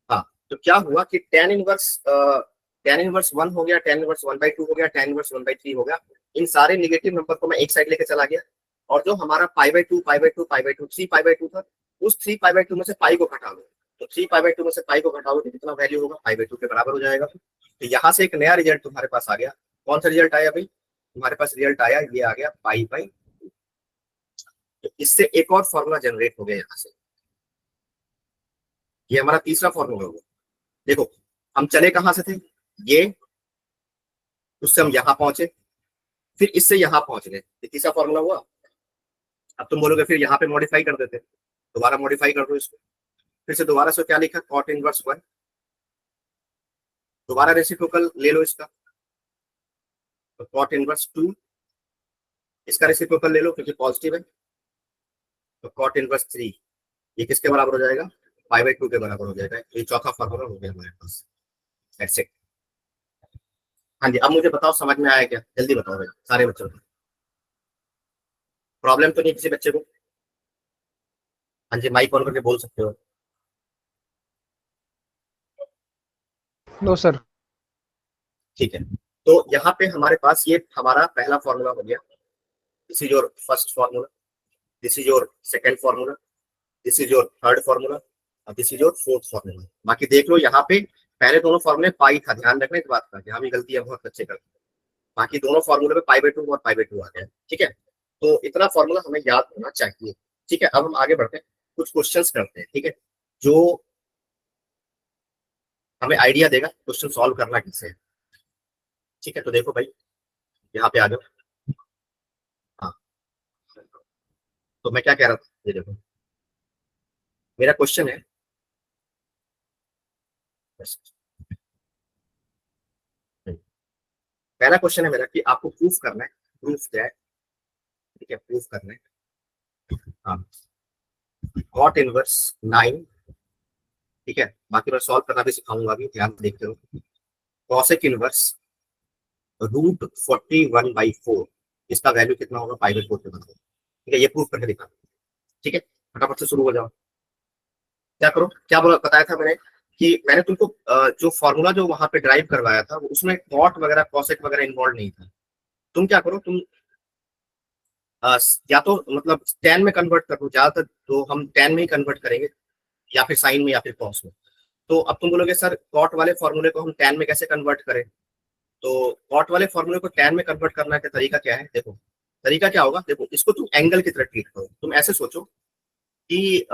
हाँ, तो क्या हुआ कि tan इनवर्स 1 हो गया, tan इनवर्स 1 बाय 2 हो गया, tan इनवर्स 1 बाय 3 हो गया। इन सारे निगेटिव नंबर को मैं एक साइड लेके चला गया, और जो हमारा पाई by 2 pi by 2 pi by 2 3 pi by 2 था, उस 3 पाई बाय 2 में से पाई को घटा दो। तो 3 पाई बाय 2 में से पाई को घटाओ तो कितना वैल्यू होगा, पाई बाय 2 के बराबर हो जाएगा। तो यहाँ से एक नया रिजल्ट तुम्हारे पास आ गया। कौन सा रिजल्ट आया भाई? तुम्हारे पास रिजल्ट आया, ये आ गया पाई बाय 2। तो इससे एक और फॉर्मूला जनरेट हो गया यहाँ से, ये हमारा तीसरा फॉर्मूला होगा। देखो हम चले कहां से थे, ये उससे हम यहां पहुंचे, फिर इससे यहां पहुंच गए, ये तीसरा फॉर्मूला हुआ। अब तुम बोलोगे फिर यहाँ पे मॉडिफाई कर देते, दोबारा मॉडिफाई कर दो इसको, फिर से दोबारा से क्या लिखा, कॉट इनवर्स 1, दोबारा रेसिप्रोकल ले लो इसका, तो कॉट इनवर्स 2, इसका रेसिप्रोकल ले लो क्योंकि पॉजिटिव है, तो कॉट इनवर्स 3, ये किसके बराबर हो जाएगा, पाई बाय 2 के बराबर हो जाएगा। ये चौथा फॉर्मूला हो गया हमारे पास। That's it. हाँ जी, अब मुझे बताओ समझ में आया क्या, जल्दी बताओ भाई सारे बच्चों को, प्रॉब्लम तो नहीं किसी बच्चे को? हाँ जी, माइक ऑन करके बोल सकते हो। No sir. ठीक है, तो यहाँ पे हमारे पास ये हमारा पहला फॉर्मूला हो गया, this is your first formula, this is your second formula, this is your third formula, और this is your fourth formula. बाकी देख लो यहाँ पे पहले दोनों फॉर्मूले पाई था, ध्यान रखना इस बात का, यहाँ भी गलती है बहुत अच्छे करते हैं। बाकी दोनों फॉर्मूले में पाई बाय 2 और पाई बाय 2 आ गया। ठीक है, तो इतना फॉर्मूला हमें याद होना चाहिए। ठीक है, अब हम आगे बढ़ते हैं, कुछ क्वेश्चंस करते हैं, ठीक है, जो हमें आइडिया देगा क्वेश्चन सॉल्व करना कैसे है। ठीक है, तो देखो भाई यहाँ पे आ जाओ। हाँ, तो मैं क्या कह रहा था, ये देखो मेरा क्वेश्चन है, पहला क्वेश्चन है मेरा कि आपको प्रूफ करना है, प्रूफ क्या है, ठीक है, प्रूफ करना है। हाँ, कॉट इनवर्स 9, ठीक है, बाकी मैं सॉल्व करना भी सिखाऊंगा अभी, ध्यान से देखते हो। कॉसेक इनवर्स रूट 41/4, इसका वैल्यू कितना होगा, पाई बाय 4 के बराबर। ठीक है, ये प्रूफ करके दिखा। ठीक है, फटाफट से शुरू हो जाओ। क्या करो, क्या बोला बताया था मैंने कि मैंने तुमको जो फॉर्मूला जो वहां पे ड्राइव करवाया था उसमें कॉट वगैरह कॉसेक वगैरह इन्वॉल्व नहीं था। तुम क्या करो, तुम या तो मतलब tan में कन्वर्ट कर दो, ज्यादातर तो हम tan में ही कन्वर्ट करेंगे, या फिर साइन में या फिर कॉस में। तो अब तुम बोलोगे सर कॉट वाले फॉर्मूले को हम tan में कैसे कन्वर्ट करें, तो कॉट वाले फॉर्मूले को tan में कन्वर्ट करने का तरीका क्या है, देखो तरीका क्या होगा, देखो इसको तुम एंगल की तरह ट्रीट करो। तुम ऐसे सोचो कि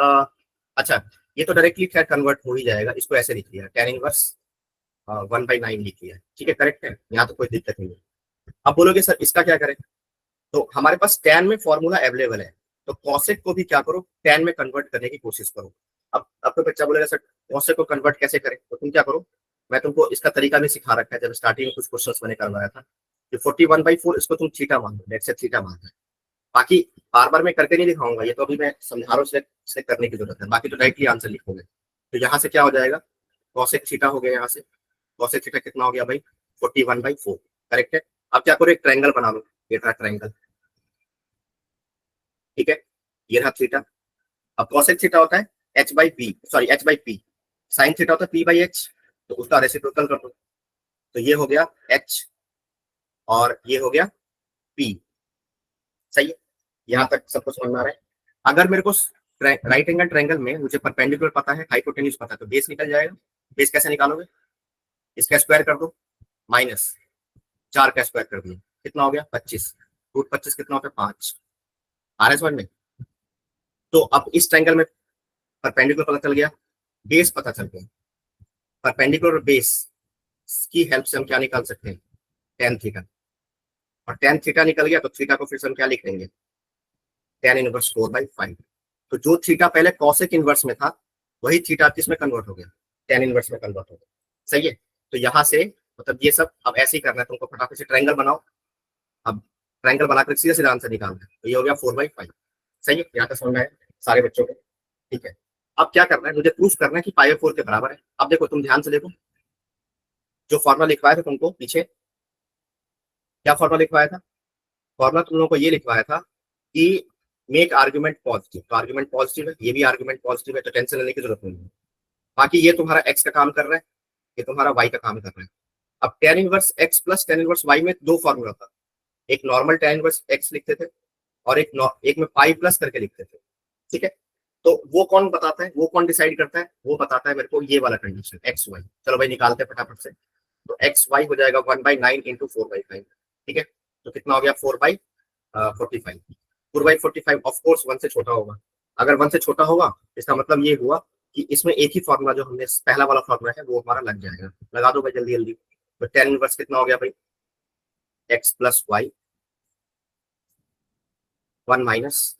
अच्छा ये तो डायरेक्टली खैर कन्वर्ट हो ही जाएगा, इसको ऐसे लिख लिया tan इनवर्स 1/9 लिख लिया, ठीक है, करेक्ट है, यहाँ तो कोई दिक्कत नहीं है। अब बोलोगे सर इसका क्या करें, तो हमारे पास tan में फॉर्मूला अवेलेबल है, तो कॉसेक को भी क्या करो, tan में कन्वर्ट करने की कोशिश करो। अब तो बच्चा बोलेगा सर कॉसेक को कन्वर्ट कैसे करें, तो तुम क्या करो, मैं तुमको इसका तरीका भी सिखा रखा है, जब स्टार्टिंग में कुछ क्वेश्चंस मैंने करवाया था कि 41/4 इसको तुम थीटा मान लो, लेट्स से थीटा मान लो। बाकी बार बार मैं करके नहीं दिखाऊंगा, ये तो अभी मैं समझा रहा हूँ, से करने की जरूरत है, बाकी तो डायरेक्टली आंसर लिखोगे। तो यहाँ से क्या हो जाएगा, कॉसेक थीटा हो गया, यहाँ से कॉसेक थीटा कितना हो गया भाई, 41/4, करेक्ट है। अब क्या करो, एक ट्रायंगल बना लो, ये रहा ट्रायंगल, ठीक है, ये रहा थीटा। अब कॉसेक थीटा होता है h/p, sorry h/p, sine theta होता है p/h, तो उसका रेसिप्रोकल कर दो, तो ये हो गया h और ये हो गया p। सही है, यहाँ तक सबको समझ में आ रहा है। अगर मेरे को राइट एंगल ट्रायंगल में मुझे परपेंडिकुलर पता है, हाइपोटेन्यूज पता है, तो बेस निकल जाएगा। बेस कैसे निकालोगे, इसका स्क्वायर कर दो, माइनस 4 का स्क्वायर कर दिया, कितना हो गया 25, रूट 25 कितना होता है 5। आ रहा है समझ में? तो अब इस ट्रायंगल में परपेंडिकुलर पता चल गया, बेस पता चल गया, परपेंडिकुलर बेस की हेल्प से हम क्या निकाल सकते हैं, tan थीटा। और tan थीटा निकल गया तो थीटा को फिर से हम क्या लिख लेंगे, tan इनवर्स 4/5। तो जो थीटा पहले कॉसेक इनवर्स में था वही थीटा किस में कन्वर्ट हो गया, tan इनवर्स में कन्वर्ट हो गया। सही है। तो यहाँ से मतलब ये सब अब ऐसे ही करना है तुमको, फटाफट से ट्रायंगल बनाओ। अब ट्रायंगल बनाकर सीधा सीधा आंसर निकालना है। तो ये हो गया 4/5। सही है, यहाँ तक समझ में आया सारे बच्चों को। ठीक है, अब क्या करना है, मुझे प्रूफ करना है कि π/4 के बराबर है। अब देखो तुम ध्यान से देखो, जो फॉर्मूला लिखवाया था तुमको पीछे, क्या फॉर्मूला लिखवाया था, फॉर्मूला तुम लोगों को ये लिखवाया था कि मेक आर्ग्यूमेंट पॉजिटिव। तो आर्ग्यूमेंट पॉजिटिव है, ये भी आर्ग्यूमेंट पॉजिटिव है, तो टेंशन लेने की जरूरत नहीं है। बाकी ये तुम्हारा एक्स का काम कर रहा है, ये तुम्हारा वाई का काम कर रहा है। अब tan inverse x plus tan inverse y में दो फॉर्मूला था, एक नॉर्मल tan इनवर्स एक्स लिखते थे और एक में पाई प्लस करके लिखते थे। ठीक है, तो वो कौन बताता है, वो कौन डिसाइड करता है, वो बताता है मेरे को ये वाला कंडीशन एक्स वाई। चलो भाई निकालते हैं फटाफट से। तो एक्स वाई हो जाएगा 1/9 इंटू 4/5। ठीक है, तो कितना हो गया 4/45। 4/45 ऑफ कोर्स 1 से छोटा होगा। अगर 1 से छोटा होगा इसका मतलब ये हुआ कि इसमें एक ही फॉर्मूला जो हमने पहला वाला फॉर्मूला है वो हमारा लग जाएगा। लगा दो भाई जल्दी जल्दी। तो tan इनवर्स कितना हो गया भाई, x plus y 1 minus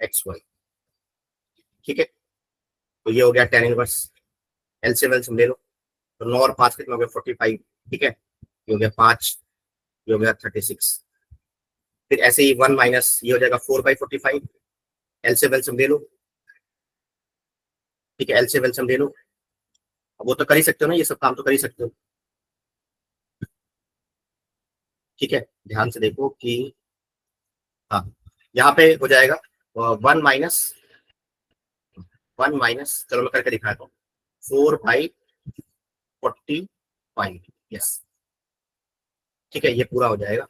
x y. ठीक है, तो ये हो गया tan इनवर्स। एलसीएम ले लो, तो 9 और 5 कितना हो गया 45। ठीक है, ये हो गया 5, ये हो गया 36। फिर ऐसे ही 1 माइनस ये हो जाएगा 4/45। एलसीएम ले लो। ठीक है, एलसीएम ले लो। अब वो तो कर ही सकते हो ना, ये सब काम तो कर ही सकते हो। ठीक है, ध्यान से देखो कि हाँ यहाँ पे हो जाएगा 1 माइनस चलो मैं करके दिखाता हूँ 4/45। यस, ठीक है, ये पूरा हो जाएगा,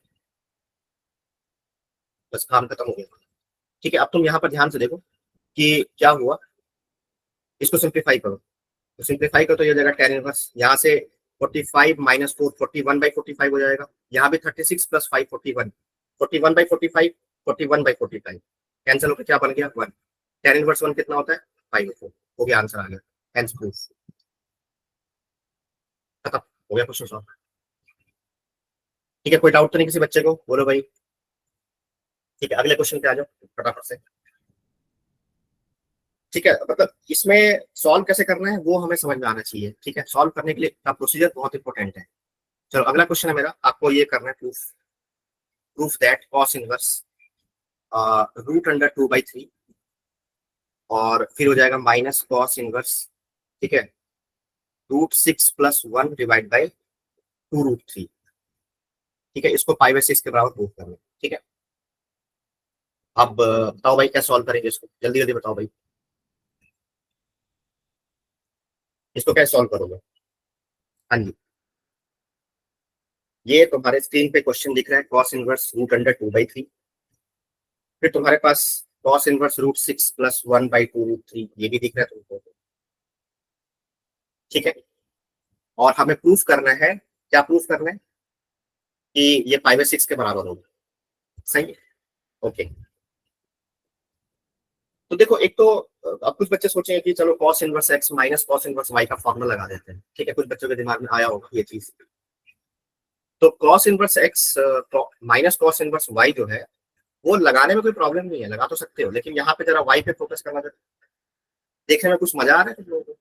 बस काम खत्म हो गया। ठीक है, अब तुम यहाँ पर ध्यान से देखो कि क्या हुआ, इसको सिंप्लीफाई करो। तो सिंप्लीफाई करो तो ये हो जाएगा tan इनवर्स, यहाँ से 45 माइनस 4 41/45 हो जाएगा। यहाँ भी 36 प्लस 5 41, 41/45 41/45 कैंसिल होकर क्या बन गया 1। tan इनवर्स 1 कितना होता है 5/4। हो गया, आंसर आ गया, हेंस प्रूफ खत्म हो गया क्वेश्चन सॉल्व। ठीक है, कोई डाउट तो नहीं किसी बच्चे को, बोलो भाई। ठीक है, अगले क्वेश्चन पे आ जाओ फटाफट से। ठीक है, मतलब इसमें सॉल्व कैसे करना है वो हमें समझ में आना चाहिए। ठीक है, सॉल्व करने के लिए का प्रोसीजर बहुत इंपॉर्टेंट है। चलो अगला क्वेश्चन है मेरा, आपको ये करना है proof, proof that cos inverse √2/3 और फिर हो जाएगा माइनस कॉस इनवर्स, ठीक है, √6 + 1 डिवाइड बाई 2√3। ठीक है, इसको π/6 के बराबर प्रूफ करना है। ठीक है, अब बताओ भाई क्या सॉल्व करेंगे इसको, जल्दी जल्दी बताओ भाई, इसको कैसे सॉल्व करोगे। हाँ जी, ये तुम्हारे स्क्रीन पे क्वेश्चन दिख रहा है, कॉस इनवर्स √2/3। फिर तुम्हारे पास कॉस इनवर्स √6 + 1/2√3 ये भी दिख रहा है तुमको। ठीक है, और हमें प्रूफ करना है, क्या प्रूफ करना है कि ये π/6 के बराबर होगा। सही है, ओके। तो देखो एक तो अब कुछ बच्चे सोचेंगे कि चलो cos inverse x minus cos inverse y का फॉर्मूला लगा देते हैं। ठीक है, कुछ बच्चों के दिमाग में आया होगा ये चीज। तो cos inverse x minus cos inverse y जो है वो लगाने में कोई प्रॉब्लम नहीं है, लगा तो सकते हो, लेकिन यहाँ पे जरा वाई पे फोकस करना, जरा देखने में कुछ मजा आ रहा है तुम लोगों को,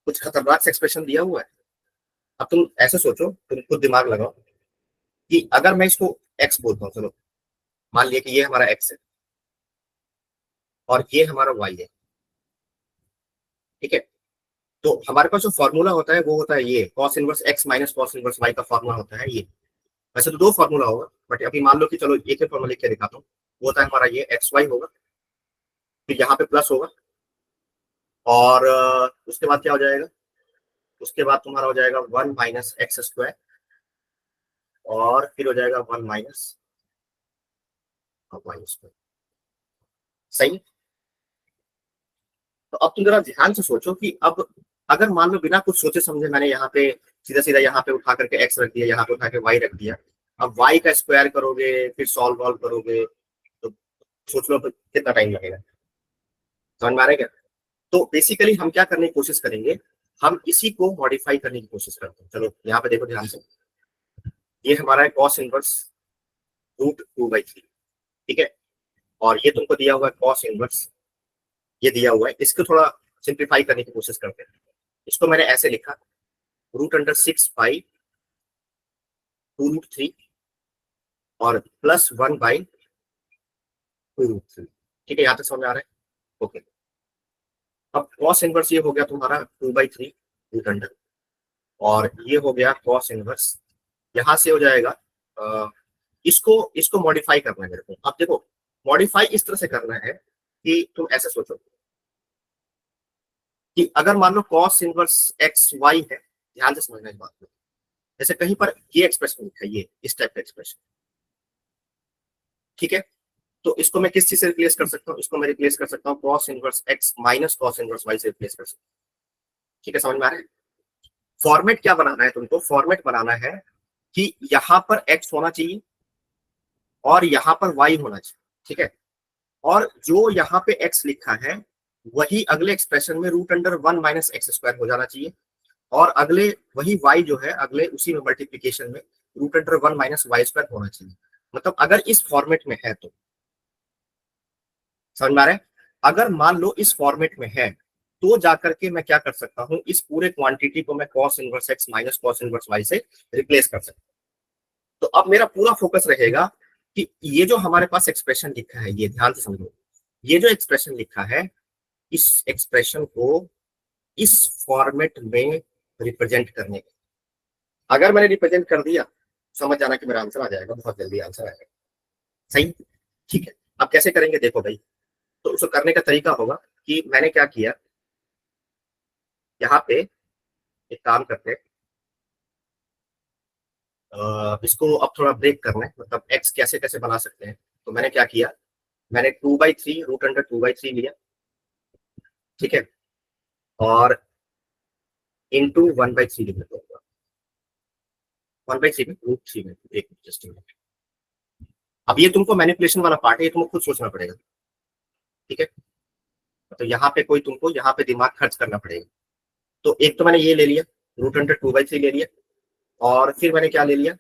कुछ खतरनाक से एक्सप्रेशन दिया हुआ है। अब तुम ऐसे सोचो, तुम खुद दिमाग लगाओ कि अगर मैं इसको एक्स बोलता हूँ, चलो मान लिया कि ये हमारा एक्स है और ये हमारा वाई है। ठीक है, तो हमारे पास जो फॉर्मूला होता है वो होता है ये cos inverse x minus cos inverse y का फॉर्मूला होता है ये। वैसे तो दो फॉर्मूला होगा, बट अभी मान लो कि चलो एक ही फॉर्मूला लिख के दिखाता हूँ। वो होता है हमारा ये एक्स वाई होगा, फिर यहाँ पे प्लस होगा और उसके बाद क्या हो जाएगा, उसके बाद तुम्हारा हो जाएगा 1 माइनस एक्स स्क्वायर और फिर हो जाएगा 1 माइनस वाई स्क्वायर। सही। तो अब तुम जरा ध्यान से सोचो कि अब अगर मान लो बिना कुछ सोचे समझे मैंने यहाँ पे सीधा सीधा यहाँ पे उठा करके एक्स रख दिया, यहाँ पे उठा के वाई रख दिया, अब वाई का स्क्वायर करोगे फिर सॉल्व वॉल्व करोगे तो सोच लो कितना टाइम लगेगा, समझ में आ रहा है क्या। तो बेसिकली हम क्या करने की कोशिश करेंगे हम इसी को मॉडिफाई करने की कोशिश करते हैं। चलो यहाँ पे देखो ध्यान से, ये हमारा है कॉस इनवर्स √2/3, ठीक है, और ये तुमको दिया हुआ है कॉस इनवर्स, ये दिया हुआ है। इसको थोड़ा सिंप्लीफाई करने की कोशिश करते हैं। इसको मैंने ऐसे लिखा, √6/2√3 और +1/2√3, ठीक है, यहाँ तक समझ आ रहा है? ओके, अब कॉस इनवर्स ये हो गया तुम्हारा 2/3 रूट अंडर, और ये हो गया कॉस इनवर्स, यहां से हो जाएगा इसको इसको मॉडिफाई करना है मेरे को। अब देखो मॉडिफाई इस तरह से करना है कि तुम ऐसे सोचो कि अगर मान लो कॉस इनवर्स एक्स वाई है, ध्यान से समझना इस बात को, जैसे कहीं पर ये एक्सप्रेशन लिखा है, ये इस टाइप का एक्सप्रेशन, ठीक है, तो इसको मैं किस चीज से रिप्लेस कर सकता हूँ? इसको मैं रिप्लेस कर सकता हूँ cos inverse x minus cos inverse y से रिप्लेस कर सकता हूँ, ठीक है, समझ में आ रहा है? फॉर्मेट क्या बनाना है तुमको? फॉर्मेट बनाना है कि यहां पर एक्स होना चाहिए और यहां पर वाई होना चाहिए, ठीक है, और जो यहाँ पे x लिखा है वही अगले एक्सप्रेशन में √1 - x² हो जाना चाहिए, और अगले वही y जो है अगले उसी में मल्टीप्लीकेशन में √1 - y² होना चाहिए। मतलब अगर इस फॉर्मेट में है तो समझ में आ रहा है? अगर मान लो इस फॉर्मेट में है तो जाकर के मैं क्या कर सकता हूं, इस पूरे क्वांटिटी को मैं cos inverse x minus cos inverse y से रिप्लेस कर सकता हूं। तो अब मेरा पूरा फोकस रहेगा कि ये जो हमारे पास एक्सप्रेशन लिखा है, ये ध्यान से समझो, ये जो एक्सप्रेशन लिखा है इस एक्सप्रेशन को इस फॉर्मेट में रिप्रेजेंट करने का, अगर मैंने रिप्रेजेंट कर दिया समझ जाना कि मेरा आंसर आ जाएगा, बहुत जल्दी आंसर आएगा, सही, ठीक है। अब कैसे करेंगे देखो भाई, तो उसको करने का तरीका होगा कि मैंने क्या किया, यहाँ पे एक काम करते हैं, इसको अब थोड़ा ब्रेक करना है, मतलब एक्स कैसे कैसे बना सकते हैं। तो मैंने क्या किया, मैंने 2/3 √2/3 लिया, ठीक है, और इंटू 1/3 लिख देता हूँ, 1/3 में √3 में, एक जस्ट। अब ये तुमको मैनिपुलेशन वाला पार्ट है, ये तुमको खुद सोचना पड़ेगा, ठीक है, तो यहाँ पे कोई तुमको यहाँ पे दिमाग खर्च करना पड़ेगा। तो एक तो मैंने ये ले लिया, √2/3 ले लिया, और फिर मैंने क्या ले लिया,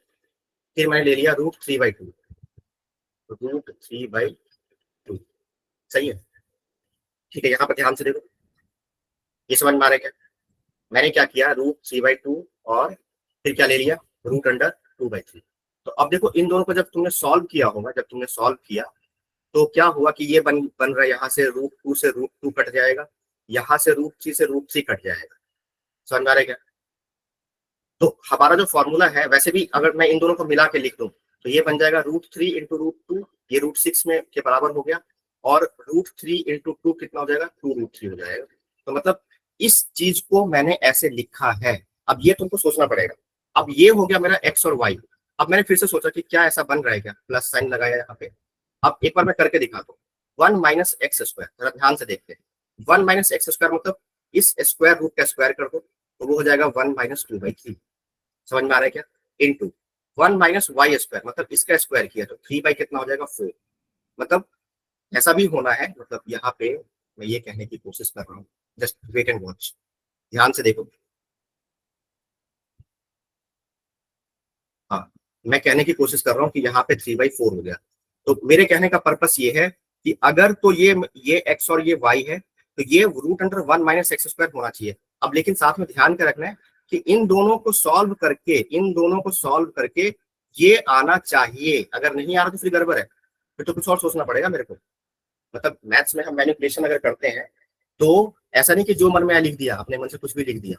फिर मैंने ले लिया √3/2, √3/2, सही है, ठीक है। यहाँ पर ध्यान से देखो, ये समझ में आ रहा है क्या? मैंने क्या किया, √3/2 और फिर क्या ले लिया, √2/3। तो अब देखो इन दोनों को जब तुमने सॉल्व किया होगा, जब तुमने सॉल्व किया तो क्या हुआ कि ये बन रहा है, यहाँ से √2 से √2 कट जाएगा, यहाँ से √3 से √3 कट जाएगा, समझ में आ रहा है क्या? तो हमारा जो फॉर्मूला है, वैसे भी अगर मैं इन दोनों को मिला के लिख दूं तो ये बन जाएगा √3 इंटू √2, ये √6 में के बराबर हो गया, और √3 इंटू 2 कितना हो जाएगा, 2√3 हो जाएगा। तो मतलब इस चीज को मैंने ऐसे लिखा है। अब ये तुमको सोचना पड़ेगा। अब ये हो गया मेरा एक्स और वाई। अब मैंने फिर से सोचा कि क्या ऐसा बन रहा है क्या, प्लस साइन लगाया यहाँ पे। अब एक बार मैं करके दिखाता हूँ, 1 - x², जरा ध्यान से देखते हैं। 1 - x² मतलब इस स्क्वायर रूट का स्क्वायर कर दो तो वो हो जाएगा 1 - 2/3, समझ में आ रहा है क्या? इंटू 1 - y², मतलब इसका स्क्वायर किया तो 3 बाई कितना हो जाएगा, 4। मतलब ऐसा भी होना है, मतलब यहाँ पे मैं ये कहने की कोशिश कर रहा हूँ, जस्ट वेट एंड वॉच, ध्यान से देखो। हाँ, मैं कहने की कोशिश कर रहा हूँ कि यहाँ पे 3/4 हो गया। तो मेरे कहने का पर्पस ये है कि अगर तो ये x और ये y है तो ये √1 - x² होना चाहिए। अब लेकिन साथ में ध्यान का रखना है कि इन दोनों को सॉल्व करके ये आना चाहिए। अगर नहीं आ रहा तो फिर गड़बड़ है, फिर तो कुछ और सोचना पड़ेगा मेरे को। मतलब मैथ्स में हम मैनिपुलेशन अगर करते हैं तो ऐसा नहीं कि जो मन में आया लिख दिया, अपने मन से कुछ भी लिख दिया,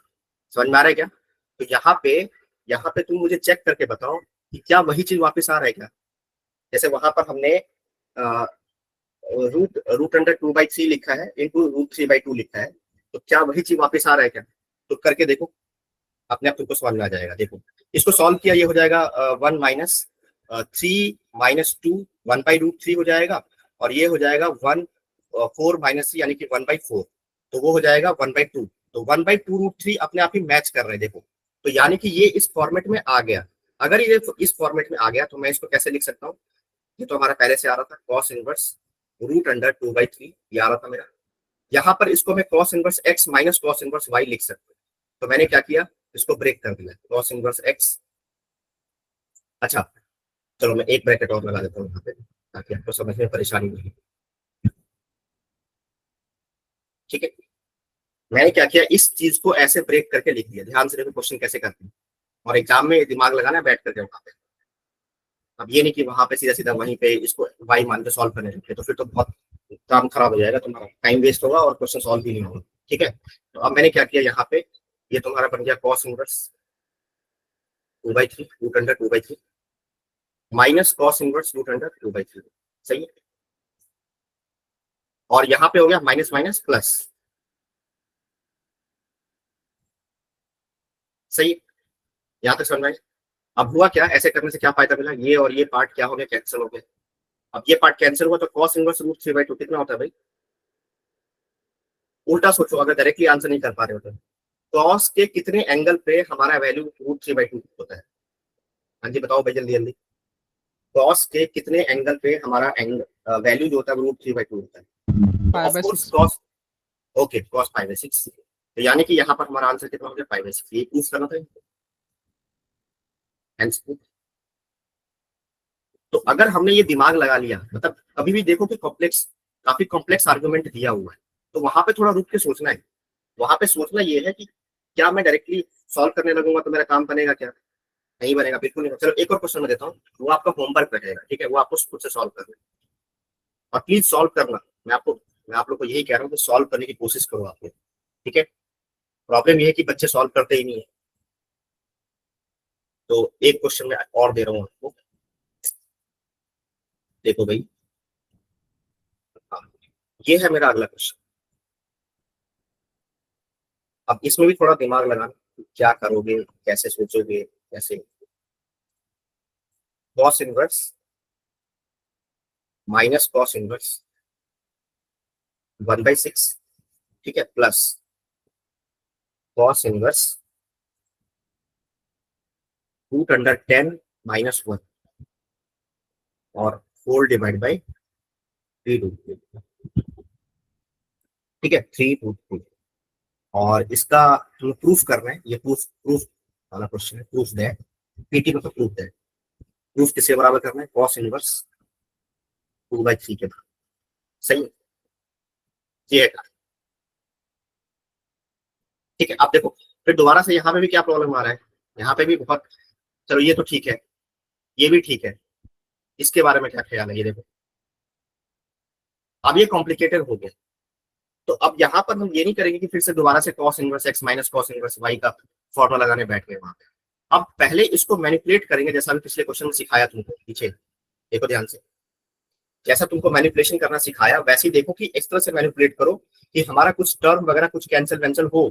समझ में आ रहा है क्या? तो यहाँ पे तुम मुझे चेक करके बताओ कि क्या वही चीज वापस आ रहा है क्या? जैसे वहां पर हमने √2/3 लिखा है इंटू √3/2 लिखा है, तो क्या वही चीज वापस आ रहा है क्या? तो करके देखो, अपने आप तुमको समझ में आ जाएगा। देखो इसको सॉल्व किया, ये हो जाएगा 1 - 3 - 2, 1/√3 हो जाएगा, और ये हो जाएगा 4 - 3 यानी कि 1/4, तो वो हो जाएगा 1/2। तो 1/2√3 अपने आप ही मैच कर रहे हैं, देखो। तो यानी कि ये इस फॉर्मेट में आ गया। अगर ये इस फॉर्मेट में आ गया तो मैं इसको कैसे लिख सकता हूँ? ये तो हमारा पहले से आ रहा था, कॉस इनवर्स √2/3 ये आ रहा था मेरा। यहाँ पर इसको मैं cos inverse x minus cos inverse y लिख सकता हूँ। तो मैंने क्या किया, इसको ब्रेक कर दिया, कॉस इनवर्स एक्स। अच्छा चलो मैं एक ब्रैकेट और लगा देता हूँ यहाँ पे ताकि आपको समझ में परेशानी नहीं हो। ठीक है, मैंने क्या किया, इस चीज को ऐसे ब्रेक करके लिख दिया। ध्यान से देखो क्वेश्चन कैसे करते हैं, और एग्जाम में दिमाग लगाना बैठ करके वहां पे। अब ये नहीं कि वहां पे सीधा सीधा वहीं पे इसको वाई मान के सॉल्व करने लगते, तो फिर तो बहुत काम खराब हो जाएगा, तुम्हारा टाइम वेस्ट होगा और क्वेश्चन सॉल्व भी नहीं होगा। ठीक है, तो अब मैंने क्या किया यहाँ पे, ये तुम्हारा बन गया cos inverse 2/3 root under 2/3 minus cos inverse root under 2/3। सही है, और यहाँ पे हो गया माइनस माइनस प्लस। सही है, यहाँ तक समझ में आया? अब हुआ क्या, ऐसे करने से क्या फायदा मिला, ये और ये पार्ट क्या हो गया, कैंसिल हो गया। अब ये पार्ट कैंसिल हुआ तो कॉस इनवर्स रूट 3/2 कितना होता है भाई? उल्टा सोचो, अगर डायरेक्टली आंसर नहीं कर पा रहे हो तो कॉस के कितने एंगल पे हमारा वैल्यू रूट 3/2 होता है? हाँ जी बताओ भाई जल्दी जल्दी। कॉस के कितने एंगल पे हमारा एंगल वैल्यू जो होता है रूट 3/2 होता है? तो of course 5/6। Cos, okay cos 5/6। तो यानी कि यहाँ पर हमारा आंसर कितना हो गया 5/6। ये प्रूफ करना था, hence proof। तो अगर हमने ये दिमाग लगा लिया, मतलब कभी भी देखो कि कॉम्प्लेक्स, काफी कॉम्प्लेक्स आर्गुमेंट दिया हुआ है, तो वहां पे थोड़ा रुक के सोचना है। वहां पे सोचना ये है कि क्या मैं डायरेक्टली सॉल्व करने लगूंगा तो मेरा काम बनेगा क्या? नहीं बनेगा, बिल्कुल नहीं। चलो एक और क्वेश्चन मैं देता हूँ, वो आपका होमवर्क रहेगा। ठीक है, वो आपको खुद से सॉल्व करना है, और प्लीज सॉल्व करना। मैं आप लोग को यही कह रहा हूँ कि सॉल्व करने की कोशिश करो आप लोग। ठीक है, प्रॉब्लम ये है कि बच्चे सॉल्व करते ही नहीं है। तो एक क्वेश्चन मैं और दे रहा हूँ आपको, देखो भाई। हाँ, ये है मेरा अगला क्वेश्चन। अब इसमें भी थोड़ा दिमाग लगाना, क्या करोगे, कैसे सोचोगे, कैसे। Cos inverse minus cos inverse 1/6, ठीक है, plus cos inverse root under 10 minus 1 और 4/3√2। ठीक है, 3√2। और इसका तुम्हें प्रूफ करना है, ये प्रूफ प्रूफ वाला क्वेश्चन है। प्रूफ दैट, पीटी मतलब प्रूफ दैट, प्रूफ किसके बराबर करना है, कॉस इनवर्स 2/3 के बराबर। सही है, ये है। ठीक है, आप देखो फिर दोबारा से यहाँ पे भी क्या प्रॉब्लम आ रहा है, यहाँ पे भी बहुत। चलो ये तो ठीक है, ये भी ठीक है, इसके बारे में क्या ख्याल है, ये देखो अब ये कॉम्प्लिकेटेड हो गया। तो अब यहाँ पर हम ये नहीं करेंगे कि फिर से दोबारा से cos inverse x minus cos inverse y का फॉर्मूला लगाने बैठ गए वहां पे। अब पहले इसको मैनिपुलेट करेंगे, जैसा भी पिछले क्वेश्चन में सिखाया तुमको पीछे, देखो ध्यान से। जैसा तुमको मैनिपुलेशन करना सिखाया वैसे ही देखो कि इस तरह से मैनिपुलेट करो कि हमारा कुछ टर्म वगैरह कुछ कैंसिल वैंसिल हो,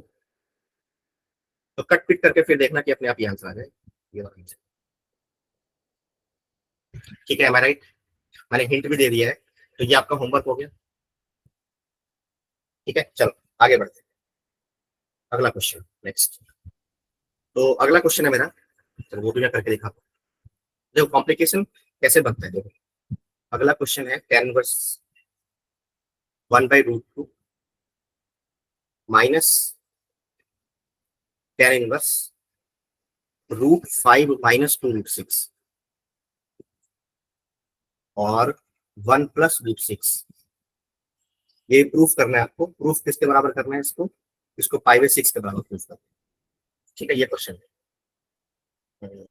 तो कट पिट करके फिर देखना कि अपने आप ही आंसर आ जाए। ये वाला आंसर। ठीक है, राइट? मैंने हिंट भी दे दिया है, तो ये आपका होमवर्क हो गया। ठीक है, चलो आगे बढ़ते हैं। अगला क्वेश्चन नेक्स्ट। तो अगला क्वेश्चन है मेरा, चलो वो भी मैं करके दिखाता हूँ। देखो कॉम्प्लिकेशन कैसे बनता है, देखो अगला क्वेश्चन है tan inverse 1/√2 minus tan inverse √5 minus 2√6 और 1 प्लस √6। ये प्रूफ करना है आपको। प्रूफ किसके बराबर करना है इसको, इसको 5/6 के बराबर प्रूफ करना है। ठीक है, ये क्वेश्चन है।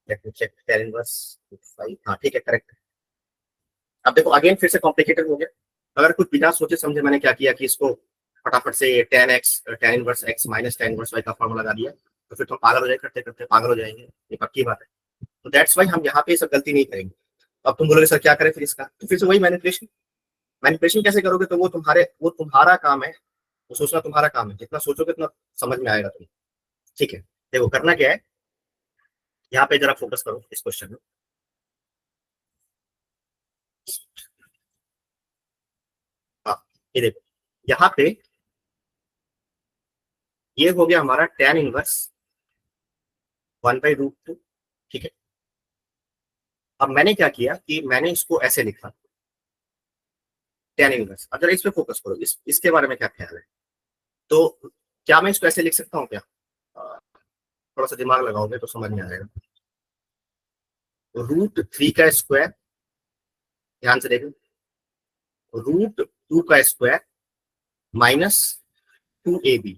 Let me check tan inverse 5, हाँ ठीक है करेक्ट। अब देखो अगेन फिर से कॉम्प्लिकेटेड हो गया। अगर कुछ बिना सोचे समझे मैंने क्या किया कि इसको फटाफट से tan inverse x minus tan inverse y का फॉर्मूला लगा दिया, तो फिर तो पागल हो जाएंगे, करते करते पागल हो जाएंगे, ये पक्की बात है। तो दैट्स वाई हम यहाँ पे ये सब गलती नहीं करेंगे। अब तुम बोलोगे सर क्या करें फिर इसका, तो फिर से वही मैनिपुलेशन। मैनिपुलेशन कैसे करोगे, तो वो तुम्हारा काम है, वो सोचना तुम्हारा काम है। जितना सोचोगे उतना समझ में आएगा तुम्हें। ठीक है, देखो करना क्या है, यहाँ पे जरा फोकस करो इस क्वेश्चन में। हाँ, ये देखो यहाँ पे ये हो गया हमारा tan इनवर्स 1/√2। ठीक है, अब मैंने क्या किया कि मैंने इसको ऐसे लिखा tan इनवर्स। अब जरा इस पे फोकस करो, इसके बारे में क्या ख्याल है। तो क्या मैं इसको ऐसे लिख सकता हूँ क्या, थोड़ा सा दिमाग लगाओगे तो समझ में आएगा। √3 का स्क्वायर, ध्यान से देखो, √2 का स्क्वायर माइनस 2ab।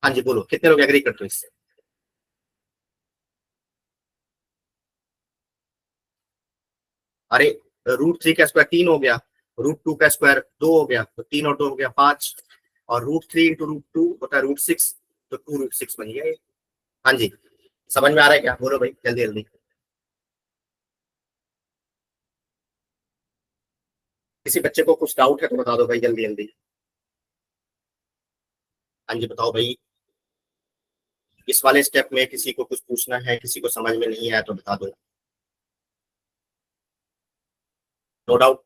हाँ जी बोलो, कितने लोग एग्री करते हो इससे? अरे √3 का स्क्वायर 3 हो गया, √2 का स्क्वायर 2 हो गया, तो 3 और 2 हो गया 5, और √3 इंटू √2 होता है √6, तो 2√6 बन गया ये। हाँ जी, समझ में आ रहा है क्या? बोलो भाई जल्दी जल्दी। किसी बच्चे को कुछ डाउट है तो बता दो भाई जल्दी जल्दी। हाँ जी बताओ भाई, इस वाले स्टेप में किसी को कुछ पूछना है, किसी को समझ में नहीं आया तो बता दो। No doubt?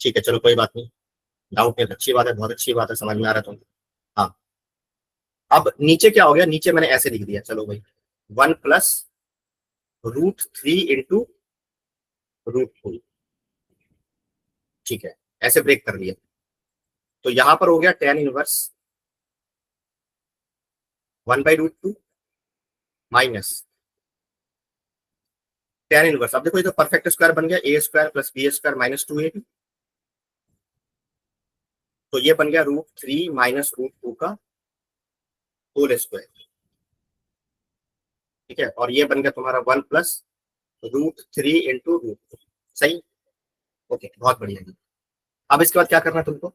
ठीक है चलो कोई बात नहीं, डाउट नहीं, अच्छी बात है, बहुत अच्छी बात है, समझ में आ रहा है तुम। हाँ, अब नीचे क्या हो गया, नीचे मैंने ऐसे लिख दिया, चलो भाई 1 प्लस √3 इंटू √2, ठीक है, ऐसे ब्रेक कर लिया। तो यहां पर हो गया tan inverse 1/√2 minus tan inverse, अब देखो ये तो परफेक्ट स्क्वायर बन गया, a square plus b square minus 2ab, तो ये बन गया √3 माइनस √2 का होल स्क्वायर, ठीक है, और ये बन गया तुम्हारा 1 प्लस √3 इंटू √2, सही। ओके बहुत बढ़िया जी। अब इसके बाद क्या करना है तुमको?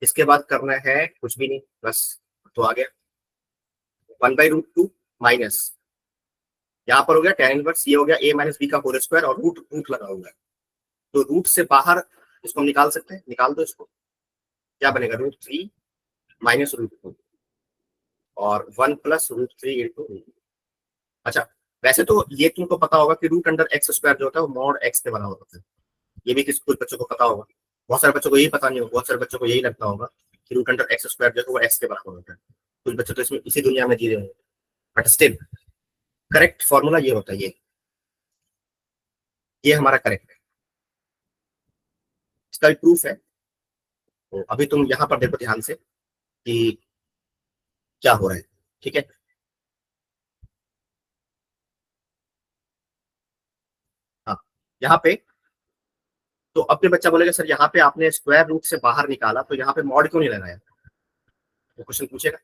इसके बाद करना है कुछ भी नहीं, बस तो आ गया 1/√2 माइनस, यहाँ पर हो गया tan इनवर्स, ये हो गया a माइनस बी का होल स्क्वायर, और रूट रूट लगा हुआ है, तो रूट से बाहर इसको हम निकाल सकते हैं, निकाल दो इसको, क्या बनेगा √3 माइनस √2 और 1 प्लस √3 इंटू। अच्छा, वैसे तो ये तुमको पता होगा कि रूट अंडर एक्स स्क्वायर जो होता है वो मॉड एक्स के बराबर होता है, ये भी किसी कुछ बच्चों को पता होगा, बहुत सारे बच्चों को यही पता नहीं होगा, बहुत सारे बच्चों को यही लगता होगा कि रूट अंडर एक्स स्क्वायर जो है वो एक्स के बराबर होता है, कुछ बच्चे तो इसमें इसी दुनिया में जी रहे होंगे, बट स्टिल करेक्ट फॉर्मूला ये होता है, ये हमारा करेक्ट है, इसका भी प्रूफ है। तो अभी तुम यहाँ पर देखो ध्यान से कि क्या हो रहा है, ठीक है। हाँ, यहाँ पे तो अपने बच्चा बोलेगा सर यहाँ पे आपने स्क्वायर रूट से बाहर निकाला तो यहाँ पे मॉड क्यों नहीं लगाया, तो क्वेश्चन पूछेगा।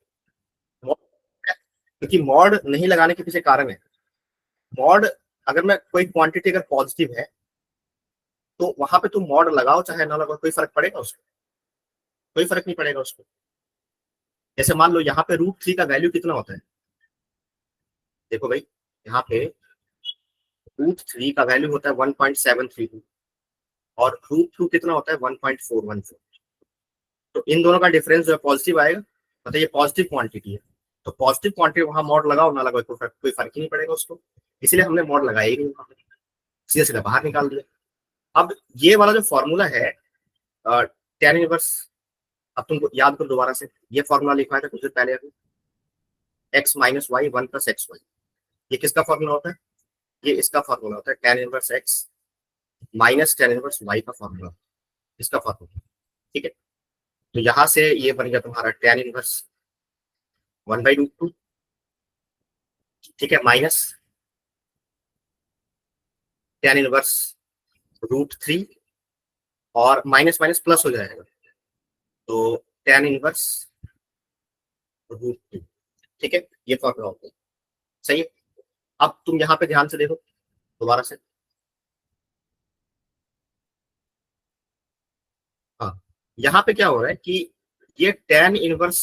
क्योंकि मॉड नहीं लगाने के पीछे कारण है, मॉड अगर मैं कोई क्वांटिटी अगर पॉजिटिव है तो वहां पे तुम मॉड लगाओ चाहे ना लगाओ, कोई फर्क पड़ेगा उसको? कोई फर्क नहीं पड़ेगा उसको। जैसे मान लो यहाँ पे √3 का वैल्यू कितना होता है, देखो भाई यहाँ पे √3 का वैल्यू होता है 1.732 और √2 कितना होता है 1.414, तो इन दोनों का डिफरेंस जो है पॉजिटिव आएगा, मतलब ये पॉजिटिव क्वांटिटी है, तो पॉजिटिव क्वांटिटी वहां मॉड लगाओ ना लगाओ कोई फर्क ही नहीं पड़ेगा उसको, इसलिए हमने मॉड लगाया ही नहीं वहां पे, सीधा सीधा बाहर निकाल दिया। अब ये वाला जो फॉर्मूला है tan इनवर्स, अब तुमको याद करो दोबारा से, ये फॉर्मूला लिखा था कुछ देर पहले अभी, x minus y 1 plus x y, ये किसका फॉर्मूला होता है? ये इसका फॉर्मूला होता है tan inverse x minus tan inverse y का फॉर्मूला, इसका फॉर्मूला, ठीक है। तो यहां से ये बन गया तुम्हारा tan इनवर्स 1/√2, ठीक है, माइनस tan इनवर्स √3 और माइनस माइनस प्लस हो जाएगा, तो tan इनवर्स √2, ठीक है, ये फॉर्मूला होता है, सही है। अब तुम यहाँ पे ध्यान से देखो दोबारा से, हाँ, यहाँ पे क्या हो रहा है कि ये tan इनवर्स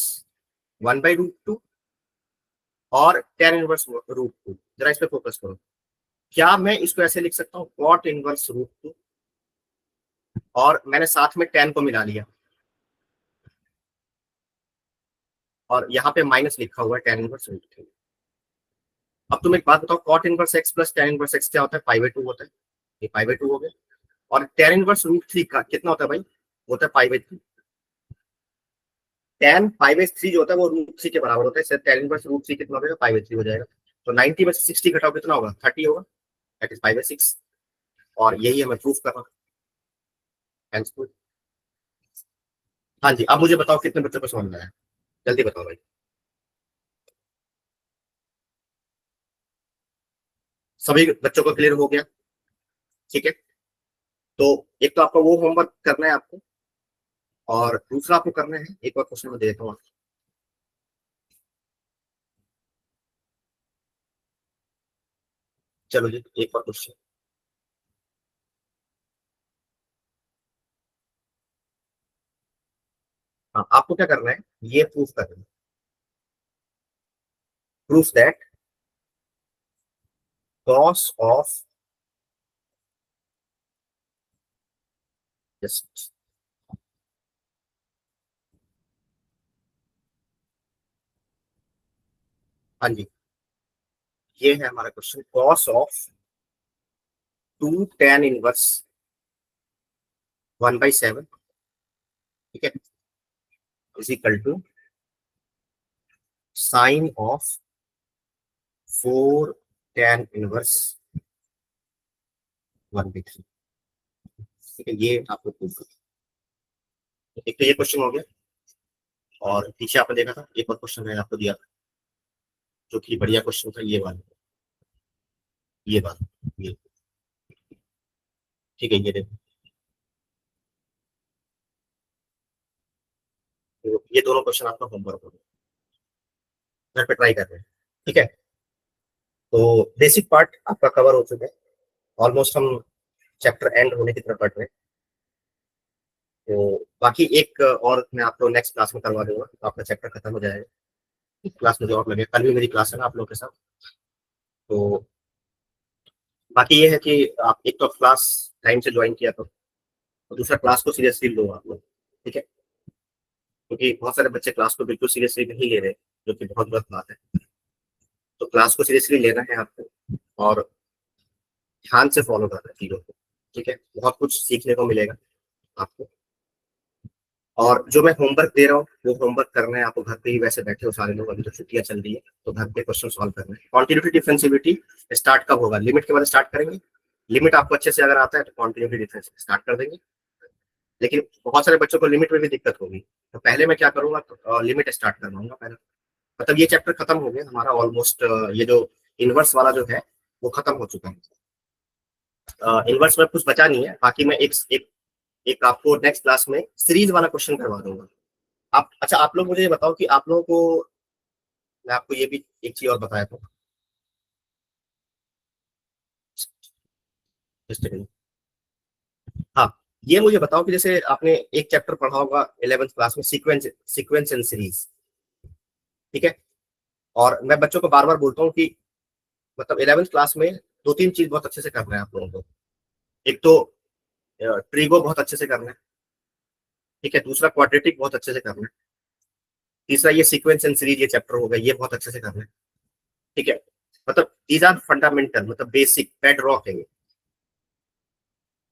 1/√2 और tan इनवर्स √2, जरा इस पे फोकस करो, क्या मैं इसको ऐसे लिख सकता हूँ cot इनवर्स √2 और मैंने साथ में tan को मिला लिया और यहाँ पे माइनस लिखा हुआ है tan इनवर्स √3। अब तुम एक बात बताओ, cot inverse x plus tan inverse x क्या होता है, π/2 होता है, ये π/2 हो गया, और tan इनवर्स √3 का कितना होता है भाई, होता है π/3, tan π/3 जो होता है वो √3 के बराबर होता है, इससे tan इनवर्स √3 कितना हो जाएगा, π/3 हो जाएगा, तो 90 में से 60 घटाओ कितना होगा, 30 होगा, दैट इज π/6, और यही हमें प्रूफ करना है। हाँ जी, अब मुझे बताओ कितने बच्चों को समझ में आया, जल्दी बताओ भाई। सभी बच्चों को क्लियर हो गया? ठीक है, तो एक तो आपका वो होमवर्क करना है आपको, और दूसरा आपको करना है, एक और क्वेश्चन मैं दे देता हूँ। चलो जी, एक और क्वेश्चन। हाँ, आपको क्या करना है, ये प्रूफ करना है, proof that cos of just, हाँ जी, ये है हमारा क्वेश्चन, कॉस ऑफ 2 tan 1 1/7, ठीक है, is equal to sine of 4 tan 1 1/3, ठीक है, ये आपको प्रूफ करना है। एक तो ये क्वेश्चन हो गया, और पीछे आपने देखा था एक और क्वेश्चन मैंने आपको दिया था, जो कि बढ़िया क्वेश्चन था, ये वाला, ये वाला, ये, ठीक है, ये देखो, तो ये दोनों क्वेश्चन आपका होमवर्क होगा, घर पे ट्राई कर रहे हैं, ठीक है। तो बेसिक पार्ट आपका कवर हो चुका है, ऑलमोस्ट हम चैप्टर एंड होने की तरफ बढ़ रहे हैं। तो बाकी एक और मैं आपको नेक्स्ट क्लास में करवा दूंगा, तो आपका चैप्टर खत्म हो जाएगा। क्लास मुझे और लगे, कल भी मेरी क्लास है ना आप लोग के साथ। तो बाकी ये है कि आप एक तो क्लास टाइम से ज्वाइन किया करो, और दूसरा क्लास को सीरियसली लो आप लोग, ठीक है, क्योंकि बहुत सारे बच्चे क्लास को बिल्कुल सीरियसली नहीं ले रहे, जो कि बहुत गलत बात है। तो क्लास को सीरियसली लेना है आपको, और ध्यान से फॉलो करना है चीजों को, ठीक है, बहुत कुछ सीखने को मिलेगा आपको। और जो मैं होमवर्क दे रहा हूँ, वो होमवर्क करना है आपको घर पे ही, वैसे बैठे हो सारे लोग, अभी तो छुट्टियां चल रही है, तो घर पे क्वेश्चन सॉल्व करना है। कॉन्टिन्यूटी डिफरेंशिएबिलिटी स्टार्ट कब होगा, लिमिट के बाद स्टार्ट करेंगे। लिमिट आपको अच्छे से अगर आता है तो कॉन्टिन्यूटी डिफरेंस स्टार्ट कर देंगे। लेकिन बहुत सारे बच्चों को लिमिट में भी दिक्कत होगी, तो पहले मैं क्या करूंगा, तो लिमिट स्टार्ट करवाऊंगा पहले। मतलब ये चैप्टर खत्म हो गया हमारा ऑलमोस्ट, ये जो इनवर्स वाला जो है वो खत्म हो चुका है। इनवर्स में कुछ बचा नहीं है, बाकी मैं एक आपको नेक्स्ट क्लास में सीरीज वाला क्वेश्चन करवा दूंगा। आप अच्छा, आप लोग मुझे ये बताओ कि आप लोगों को, मैं आपको ये भी एक चीज और बताया था, just a minute। हाँ, ये मुझे बताओ कि जैसे आपने एक चैप्टर पढ़ा होगा 11th क्लास में, सीक्वेंस सीक्वेंस एंड सीरीज, ठीक है। और मैं बच्चों को बार बार बोलता हूँ कि मतलब 11th क्लास में 2-3 चीज बहुत अच्छे से करना है आप लोगों को। एक तो ट्रीगो बहुत अच्छे से करना है, ठीक है, दूसरा क्वाड्रेटिक बहुत अच्छे से करना है, तीसरा ये सीक्वेंस एंड सीरीज ये चैप्टर होगा, ये बहुत अच्छे से करना है, ठीक है। मतलब दीज आर फंडामेंटल, मतलब बेसिक बेड रॉक है ये।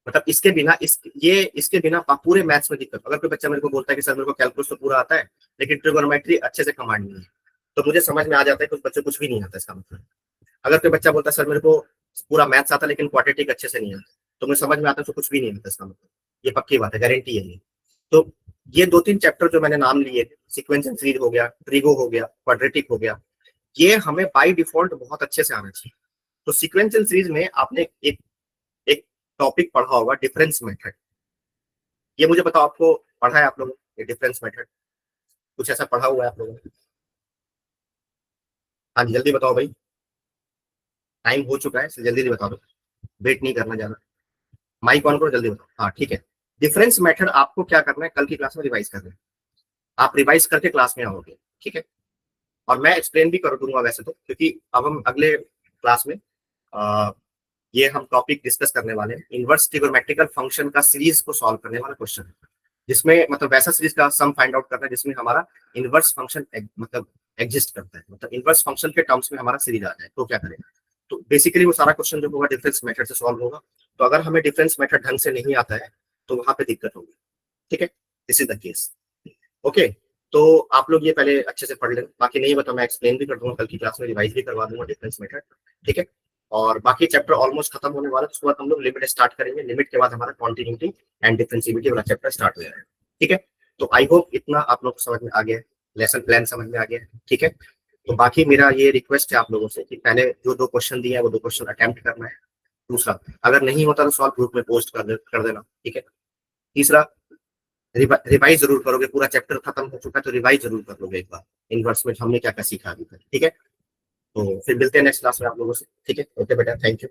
मतलब इसके बिना इसके बिना पूरे मैथ्स में दिक्कत। अगर कोई बच्चा मेरे को बोलता है कि सर मेरे को कैलकुलस तो पूरा आता है, लेकिन ट्रिगोनोमेट्री अच्छे से कमांड नहीं है, तो मुझे समझ में आ जाता है कि उस बच्चे को कुछ भी नहीं आता इसका मतलब। अगर कोई बच्चा बोलता है सर मेरे को पूरा मैथ्स आता है लेकिन क्वाड्रेटिक अच्छे से नहीं आता, तो मुझे समझ में आता है तो कुछ भी नहीं आता इसका मतलब। ये पक्की बात है, गारंटी है ये। तो ये 2-3 चैप्टर जो मैंने नाम लिए, सीक्वेंस एंड सीरीज हो गया, ट्रिगो हो गया, क्वाड्रेटिक हो गया, ये हमें बाय डिफॉल्ट बहुत अच्छे से आना चाहिए। तो सीक्वेंस एंड सीरीज में आपने एक एक टॉपिक पढ़ा होगा, डिफरेंस मेथड। ये मुझे बताओ, आपको पढ़ा है आप लोगों ने ये डिफरेंस मेथड, कुछ ऐसा पढ़ा हुआ है आप लोगों ने? हाँ जी, जल्दी बताओ भाई, टाइम हो चुका है, इसलिए जल्दी जल्दी बता दो, वेट नहीं करना ज्यादा। माइक ऑन करो, जल्दी बताओ। हाँ ठीक है, डिफरेंस मेथड आपको क्या करना है, कल की क्लास में रिवाइज करना है। आप रिवाइज करके क्लास में आओगे, ठीक है। और मैं एक्सप्लेन भी कर दूंगा वैसे तो, क्योंकि अब हम अगले क्लास में आ, ये हम टॉपिक डिस्कस करने वाले हैं, इनवर्स ट्रिगोनोमेट्रिकल फंक्शन का सीरीज को सॉल्व करने वाला क्वेश्चन है, जिसमें मतलब वैसा सीरीज का सम फाइंड आउट करना है जिसमें हमारा इनवर्स फंक्शन मतलब एग्जिस्ट करता है, मतलब इनवर्स फंक्शन के टर्म्स में हमारा सीरीज आ जाए तो क्या करेगा। तो बेसिकली वो सारा क्वेश्चन जो होगा डिफरेंस मेथड से सॉल्व होगा। तो अगर हमें डिफरेंस मेथड ढंग से नहीं आता है तो वहां पे दिक्कत होगी, ठीक है, this is the case. Okay, तो आप लोग ये पहले अच्छे से पढ़ लें, बाकी नहीं बता मैं एक्सप्लेन भी कर दूंगा कल की क्लास में, रिवाइज भी करवा दूंगा डिफरेंस मेथड, ठीक है। और बाकी चैप्टर ऑलमोस्ट खत्म होने वाला है, उसके बाद हम लोग लिमिट स्टार्ट करेंगे, लिमिट के बाद हमारा कॉन्टिन्यूटी एंड डिफरेंशिएबिलिटी वाला चैप्टर स्टार्ट हो जाएगा, ठीक है। तो आई होप इतना आप लोग को समझ में आ गया है, लेसन प्लान समझ में आ गया है, ठीक है। तो बाकी मेरा ये रिक्वेस्ट है आप लोगों से कि पहले जो 2 क्वेश्चन दिए हैं वो 2 क्वेश्चन अटेम्प्ट करना है। दूसरा, अगर नहीं होता तो सॉल्व ग्रुप में पोस्ट कर देना, ठीक है। तीसरा, रिवाइज जरूर करोगे, पूरा चैप्टर खत्म हो चुका है तो रिवाइज जरूर कर लोगे एक बार, इनवर्स में हमने क्या क्या सीखा अभी तक, ठीक है। तो फिर मिलते हैं नेक्स्ट क्लास में आप लोगों से, ठीक है। ओके बेटा, थैंक यू।